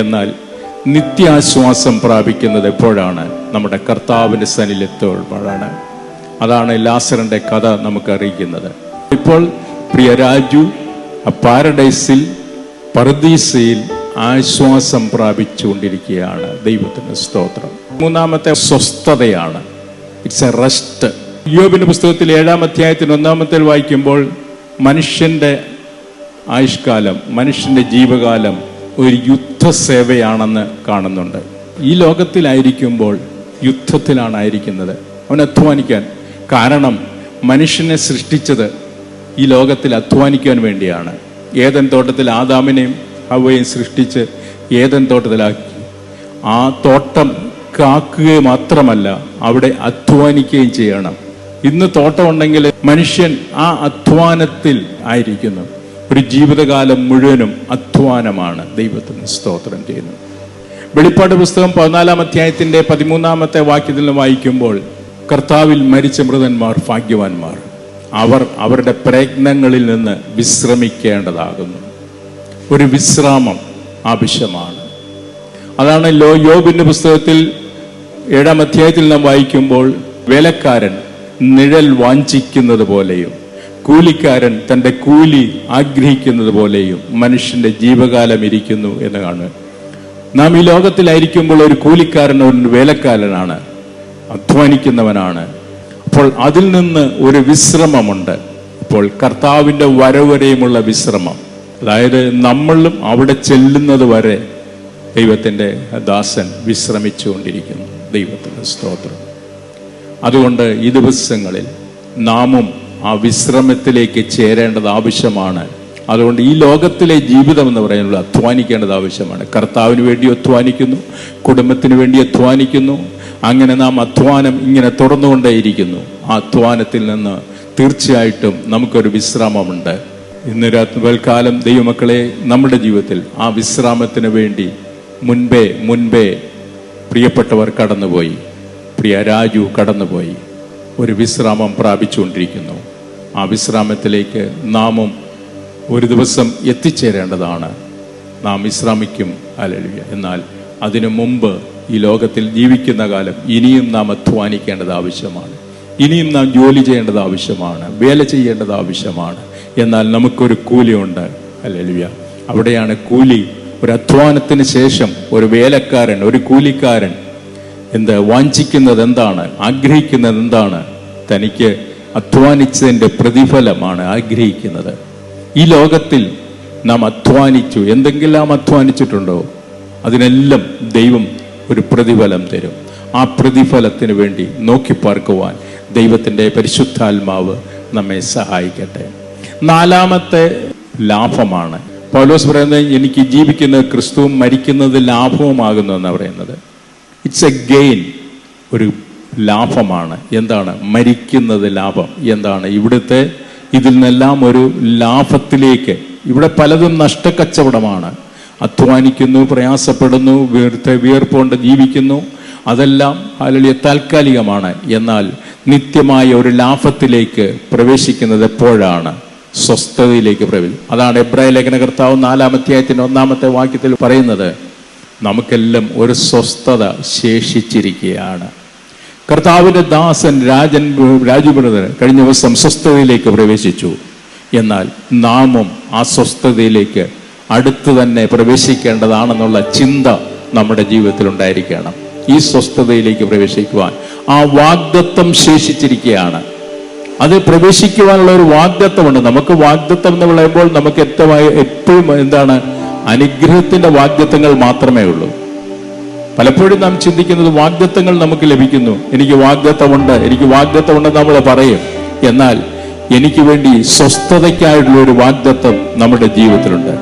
A: എന്നാൽ നിത്യാശ്വാസം പ്രാപിക്കുന്നത് എപ്പോഴാണ്? നമ്മുടെ കർത്താവിൻ്റെ സന്നിധിയിലെത്തുമ്പോഴാണ്. അതാണ് ലാസറിൻ്റെ കഥ നമുക്ക് അറിയിക്കുന്നത്. ഇപ്പോൾ പ്രിയ രാജു പാരഡൈസിൽ, പർദീസയിൽ ആശ്വാസം പ്രാപിച്ചുകൊണ്ടിരിക്കുകയാണ്. ദൈവത്തിന് സ്തോത്രം. മൂന്നാമത്തെ സ്വസ്ഥതയാണ്, ഇറ്റ്സ് എ റെസ്റ്റ്. യോബിന്റെ പുസ്തകത്തിൽ 7-ാം അധ്യായത്തിന് 1-ാമത്തിൽ വായിക്കുമ്പോൾ മനുഷ്യന്റെ ആയുഷ്കാലം, മനുഷ്യന്റെ ജീവകാലം ഒരു യുദ്ധസേവയാണെന്ന് കാണുന്നുണ്ട്. ഈ ലോകത്തിലായിരിക്കുമ്പോൾ യുദ്ധത്തിലാണ് ആയിരിക്കുന്നത്, അവൻ അധ്വാനിക്കാൻ. കാരണം മനുഷ്യനെ സൃഷ്ടിച്ചത് ഈ ലോകത്തിൽ അധ്വാനിക്കാൻ വേണ്ടിയാണ്. ഏദൻ തോട്ടത്തിൽ ആദാമിനെയും ഹവ്വയെയും സൃഷ്ടിച്ച് ഏദൻ തോട്ടത്തിലാക്കി. ആ തോട്ടം കാക്കുകയും മാത്രമല്ല, അവിടെ അധ്വാനിക്കുകയും ചെയ്യണം. ഇന്ന് തോട്ടമുണ്ടെങ്കിൽ മനുഷ്യൻ ആ അധ്വാനത്തിൽ ആയിരിക്കുന്നു. ഒരു ജീവിതകാലം മുഴുവനും അധ്വാനമാണ്. ദൈവത്തിന് സ്തോത്രം ചെയ്യുന്നു. വെളിപ്പാട് പുസ്തകം 14-ാം അധ്യായത്തിന്റെ 13-ാമത്തെ വാക്യത്തിൽ വായിക്കുമ്പോൾ, കർത്താവിൽ മരിച്ച മൃതന്മാർ ഭാഗ്യവാന്മാർ, അവർ അവരുടെ പ്രയത്നങ്ങളിൽ നിന്ന് വിശ്രമിക്കേണ്ടതാകുന്നു. ഒരു വിശ്രാമം ആവശ്യമാണ്. അതാണ് യോബിന്റെ പുസ്തകത്തിൽ 7-ാം അധ്യായത്തിൽ നാം വായിക്കുമ്പോൾ, വേലക്കാരൻ നിഴൽ വാഞ്ചിക്കുന്നത് പോലെയും കൂലിക്കാരൻ തൻ്റെ കൂലി ആഗ്രഹിക്കുന്നത് പോലെയും മനുഷ്യന്റെ ജീവകാലം ഇരിക്കുന്നു എന്ന് കാണുക. നാം ഈ ലോകത്തിലായിരിക്കുമ്പോൾ ഒരു കൂലിക്കാരൻ, ഒരു വേലക്കാരനാണ്, അധ്വാനിക്കുന്നവനാണ്. അപ്പോൾ അതിൽ നിന്ന് ഒരു വിശ്രമമുണ്ട്. അപ്പോൾ കർത്താവിൻ്റെ വരവരെയുമുള്ള വിശ്രമം, അതായത് നമ്മളും അവിടെ ചെല്ലുന്നത് വരെ ദൈവത്തിൻ്റെ ദാസൻ വിശ്രമിച്ചുകൊണ്ടിരിക്കുന്നു. ദൈവത്തിൻ്റെ സ്തോത്രം. അതുകൊണ്ട് ഈ ദിവസങ്ങളിൽ നാമും ആ വിശ്രമത്തിലേക്ക് ചേരേണ്ടത് ആവശ്യമാണ്. അതുകൊണ്ട് ഈ ലോകത്തിലെ ജീവിതം എന്ന് പറയുന്നത് അധ്വാനിക്കേണ്ടത് ആവശ്യമാണ്. കർത്താവിന് വേണ്ടി അധ്വാനിക്കുന്നു, കുടുംബത്തിന് വേണ്ടി അധ്വാനിക്കുന്നു. അങ്ങനെ നാം അധ്വാനം ഇങ്ങനെ തുറന്നുകൊണ്ടേയിരിക്കുന്നു. ആ അധ്വാനത്തിൽ നിന്ന് തീർച്ചയായിട്ടും നമുക്കൊരു വിശ്രാമമുണ്ട്. ഇന്ന് രാത്രികാലം ദൈവമക്കളെ, നമ്മുടെ ജീവിതത്തിൽ ആ വിശ്രാമത്തിന് വേണ്ടി മുൻപേ പ്രിയപ്പെട്ടവർ കടന്നുപോയി. പ്രിയ രാജു കടന്നുപോയി, ഒരു വിശ്രാമം പ്രാപിച്ചുകൊണ്ടിരിക്കുന്നു. ആ വിശ്രാമത്തിലേക്ക് നാമും ഒരു ദിവസം എത്തിച്ചേരേണ്ടതാണ്. നാം വിശ്രമിക്കും, ഹല്ലേലൂയ. എന്നാൽ അതിനു മുമ്പ് ഈ ലോകത്തിൽ ജീവിക്കുന്ന കാലം ഇനിയും നാം അധ്വാനിക്കേണ്ടത് ആവശ്യമാണ്. ഇനിയും നാം ജോലി ചെയ്യേണ്ടത് ആവശ്യമാണ്, വേല ചെയ്യേണ്ടത് ആവശ്യമാണ്. എന്നാൽ നമുക്കൊരു കൂലിയുണ്ട്, ഹല്ലേലൂയ. അവിടെയാണ് കൂലി. ഒരു അധ്വാനത്തിന് ശേഷം ഒരു വേലക്കാരൻ, ഒരു കൂലിക്കാരൻ വാഞ്ചിക്കുന്നത് എന്താണ്? ആഗ്രഹിക്കുന്നത് എന്താണ്? തനിക്ക് അധ്വാനിച്ചതിൻ്റെ പ്രതിഫലമാണ് ആഗ്രഹിക്കുന്നത്. ഈ ലോകത്തിൽ നാം അധ്വാനിച്ചു, എന്തെങ്കിലും അധ്വാനിച്ചിട്ടുണ്ടോ? അതിനെല്ലാം ദൈവം ഒരു പ്രതിഫലം തരും. ആ പ്രതിഫലത്തിന് വേണ്ടി നോക്കിപ്പാർക്കുവാൻ ദൈവത്തിൻ്റെ പരിശുദ്ധാത്മാവ് നമ്മെ സഹായിക്കട്ടെ. 4-ാമത്തെ ലാഭമാണ്. പൗലോസ് പറയുന്നത്, എനിക്ക് ജീവിക്കുന്നത് ക്രിസ്തുവും മരിക്കുന്നത് ലാഭവുമാകുന്നു എന്നാണ് പറയുന്നത്. ഇറ്റ്സ് എ ഗെയിൻ, ഒരു ലാഭമാണ്. എന്താണ് മരിക്കുന്നത് ലാഭം? എന്താണ് ഇവിടുത്തെ ഇതിൽ നിന്നെല്ലാം ഒരു ലാഭത്തിലേക്ക്? ഇവിടെ പലതും നഷ്ടക്കച്ചവടമാണ്. അധ്വാനിക്കുന്നു, പ്രയാസപ്പെടുന്നു, വിയർപ്പുകൊണ്ട് ജീവിക്കുന്നു, അതെല്ലാം ഹല്ലേലൂയ താൽക്കാലികമാണ്. എന്നാൽ നിത്യമായ ഒരു ലാഭത്തിലേക്ക് പ്രവേശിക്കുന്നത് എപ്പോഴാണ്? സ്വസ്ഥതയിലേക്ക് പ്രവേശിക്കും. അതാണ് എബ്രായ ലേഖന കർത്താവ് 4-ാം അധ്യായത്തിന്റെ 1-ാമത്തെ വാക്യത്തിൽ പറയുന്നത്. നമുക്കെല്ലാം ഒരു സ്വസ്ഥത ശേഷിച്ചിരിക്കുകയാണ്. കർത്താവിന്റെ ദാസൻ രാജു ബ്രദർ കഴിഞ്ഞ ദിവസം സ്വസ്ഥതയിലേക്ക് പ്രവേശിച്ചു. എന്നാൽ നാമും ആ സ്വസ്ഥതയിലേക്ക് അടുത്ത് തന്നെ പ്രവേശിക്കേണ്ടതാണെന്നുള്ള ചിന്ത നമ്മുടെ ജീവിതത്തിൽ ഉണ്ടായിരിക്കണം. ഈ സ്വസ്ഥതയിലേക്ക് പ്രവേശിക്കുവാൻ ആ വാഗ്ദത്തം ശേഷിച്ചിരിക്കുകയാണ്. അത് പ്രവേശിക്കുവാനുള്ള ഒരു വാഗ്ദത്തമുണ്ട്. നമുക്ക് വാഗ്ദത്തം എന്ന് പറയുമ്പോൾ നമുക്ക് എപ്പോഴും എന്താണ്? അനുഗ്രഹത്തിന്റെ വാഗ്ദത്തങ്ങൾ മാത്രമേ ഉള്ളൂ. പലപ്പോഴും നാം ചിന്തിക്കുന്നത് വാഗ്ദത്തങ്ങൾ നമുക്ക് ലഭിക്കുന്നു, എനിക്ക് വാഗ്ദത്തമുണ്ടെന്ന് നമ്മൾ പറയും. എന്നാൽ എനിക്ക് വേണ്ടി സ്വസ്ഥതയ്ക്കായിട്ടുള്ള ഒരു വാഗ്ദത്തം നമ്മുടെ ജീവിതത്തിലുണ്ട്.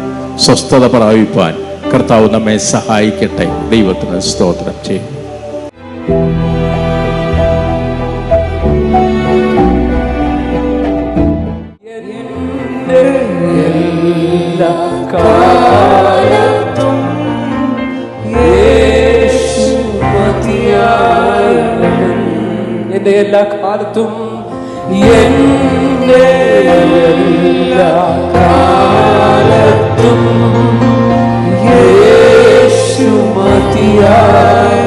A: സ്വസ്ഥത പ്രാപിപ്പാൻ കർത്താവ് നമ്മെ സഹായിക്കട്ടെ. ദൈവത്തിന് സ്തോത്രം ചെയ്യും.
H: എന്റെ എല്ലാ കാലത്തും എന്റെ എല്ലാ കാലത്തും യേശു മതിയായി.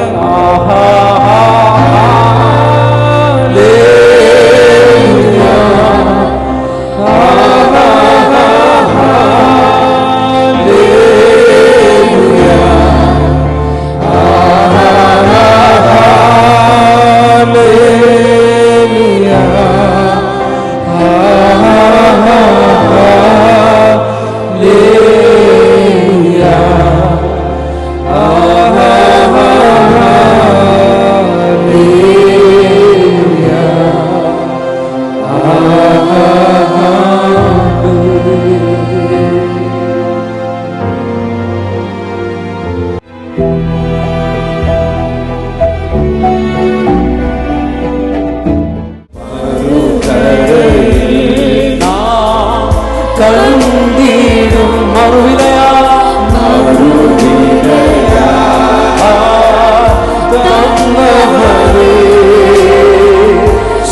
H: കണ്ടിടും മറുവിലയാ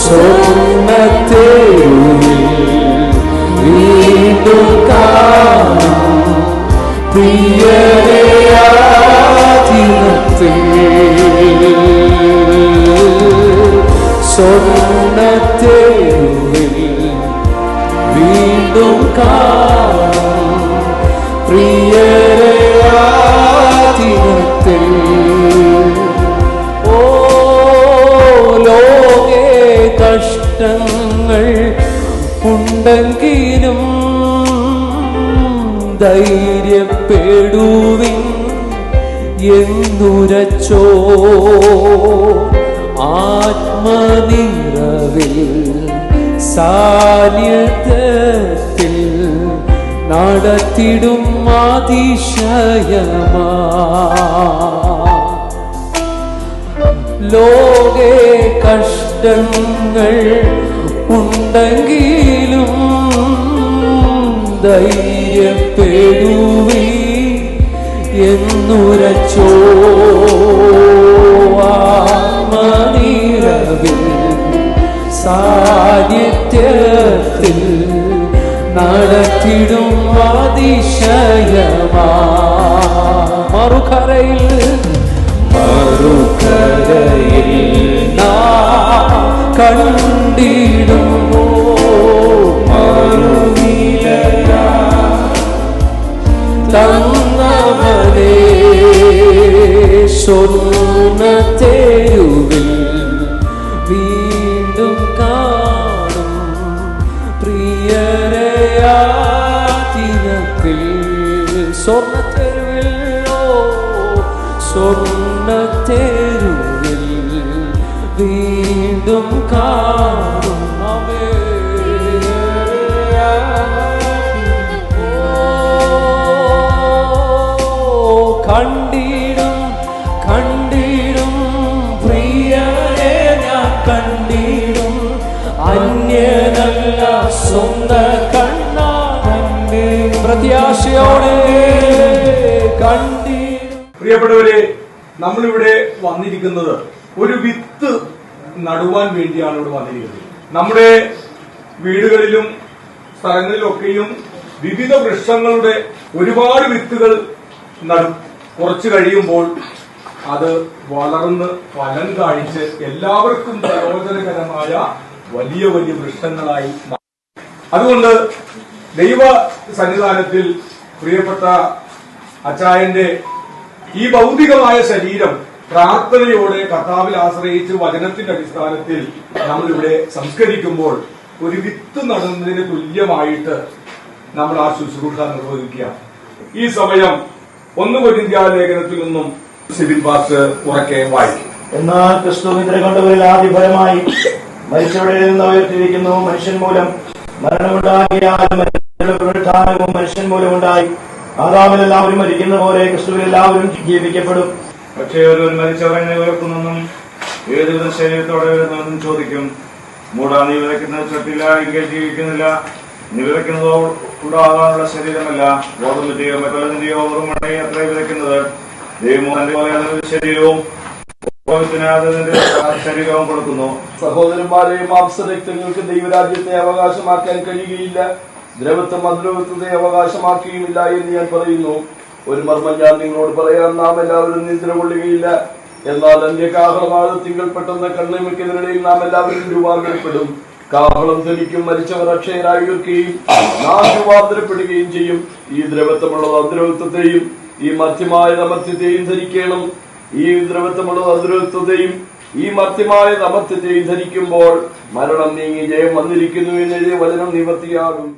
H: സ്വർണ്ണത്തെ വീണ്ടും കാണും പ്രിയരയാതിനത്തിൽ സ്വർണ്ണത്തെ വീണ്ടും കാണും പ്രിയരയാതിനത്തിൽ. ഓ ലോകേ കഷ്ടങ്ങൾ ഉണ്ടെങ്കിലും ധൈര്യപ്പെടുവിൻ എന്നുരച്ചോ. ആത്മനിറവിൽ സാന്നിധ്യത്തിൽ നടത്തിടും അതിശയമാ. ലോകേ കഷ്ടങ്ങൾ ഉണ്ടെങ്കിലും ധൈര്യപ്പെടുവി എന്നുരച്ചോ. ആത്മനിറവിൽ സാന്നിധ്യത്തിൽ നടത്തിടും അതിശയമാ. മറുകരയിൽ നാം കണ്ടിടുമോ തന്നവനേ സ്വർണ്ണത്തെരുവിൽ വീണ്ടും കാണും പ്രിയരയാതിനത്തിൽ. സ്വർണ്ണത്തെരുവിൽ സ്വർണ്ണത്തെരുവിൽ വീണ്ടും കാണും കണ്ടിടും കണ്ടിടും പ്രിയരെ
B: പ്രിയപ്പെട്ടവരെ, നമ്മളിവിടെ വന്നിരിക്കുന്നത് ഒരു വിത്ത് നടുവാൻ വേണ്ടിയാണ് ഇവിടെ വന്നിരിക്കുന്നത്. നമ്മുടെ വീടുകളിലും സ്ഥലങ്ങളിലൊക്കെയും വിവിധ വൃക്ഷങ്ങളുടെ ഒരുപാട് വിത്തുകൾ നടും. കുറച്ച് കഴിയുമ്പോൾ അത് വളർന്ന് ഫലം കായ്ച്ച് എല്ലാവർക്കും പ്രയോജനകരമായ വലിയ വലിയ വൃക്ഷങ്ങളായി മാറും. അതുകൊണ്ട് ദൈവ സന്നിധാനത്തിൽ പ്രിയപ്പെട്ട അച്ചായന്റെ ഈ ഭൗതികമായ ശരീരം പ്രാർത്ഥനയോടെ കർത്താവിൽ ആശ്രയിച്ച് വചനത്തിന്റെ അടിസ്ഥാനത്തിൽ നമ്മളിവിടെ സംസ്കരിക്കുമ്പോൾ ഒരു വിത്ത് നടുന്നതിന് തുല്യമായിട്ട് നമ്മൾ ആ ശുശ്രൂഷ നിർവഹിക്കുക. ഈ സമയം 1 കൊരിന്ത്യർ ലേഖനത്തിൽ നിന്നും സിബിൻ പാസ് ഉറക്കെ വായിക്കും.
C: എന്നാൽ ക്രിസ്തു നിദ്ര കൊണ്ടവരിൽ ആദ്യഫലമായി മരിച്ചവരിൽ നിന്ന് ഉയർത്തിയിരിക്കുന്നു. മനുഷ്യൻ മൂലം മരണമുണ്ടാകിയാൽ പുനരുത്ഥാനവും മനുഷ്യൻ മൂലം ഉണ്ടായി. ആദാമിൽ എല്ലാവരും മരിക്കുന്ന പോലെ ക്രിസ്തുവിൽ എല്ലാവരും ജീവിക്കപ്പെടും.
W: പക്ഷേ ഒരു മരിച്ചവരെ ഉയർത്തുന്നെന്നും ഏതുവിധ ശരീരത്തോടെ വരുന്നെന്നും ചോദിക്കും. മൂടാ, നീ വിതയ്ക്കുന്നത് ചട്ടില്ല, എങ്കിൽ ജീവിക്കുന്നില്ല. നീ വിതയ്ക്കുന്നതോ ഉണ്ടാകാനുള്ള ശരീരമല്ല, ഗോതമ്പിന്റെയോ മറ്റുള്ളതിന്റെയോ വെറും മണ്ണയെ അത്ര വിതയ്ക്കുന്നത്. ദൈവം ശരീരവും ശരീരവും കൊടുക്കുന്നു.
V: സഹോദരന്മാരെ, മാംസരക്തങ്ങൾക്ക് ദൈവരാജ്യത്തെ അവകാശമാക്കാൻ കഴിയുകയില്ല, ദ്രവത്വം അദ്രവത്വത്തെ അവകാശമാക്കുകയുമില്ല എന്ന് ഞാൻ പറയുന്നു. ഒരു മർമ്മം ഞാൻ നിങ്ങളോട് പറയാം, നാം എല്ലാവരും നിദ്ര കൊള്ളുകയില്ല. എന്നാൽ അന്ത്യകാഹളനാദത്തിങ്കൽ പെട്ടെന്ന് കണ്ണിമയ്ക്കുന്നതിനിടയിൽ നാം എല്ലാവരും രൂപാന്തരപ്പെടും. കാഹളം ധനിക്കും, മരിച്ചവർ അക്ഷയരായി ഉയർക്കുകയും നാം രൂപാന്തരപ്പെടുകയും ചെയ്യും. ഈ ദ്രവത്വമുള്ളത് അദ്രവത്വത്തെയും ഈ മധ്യമായ അമർത്യത്തെയും ധരിക്കണം. ഈ ദ്രവത്വമുള്ളത് അദ്രവത്വത്തെയും ഈ മധ്യമായ അമർത്യത്തെയും ധരിക്കുമ്പോൾ മരണം നീങ്ങി ജയം വന്നിരിക്കുന്നു എന്നെഴുതിയ വചനം നിവർത്തിയാകും.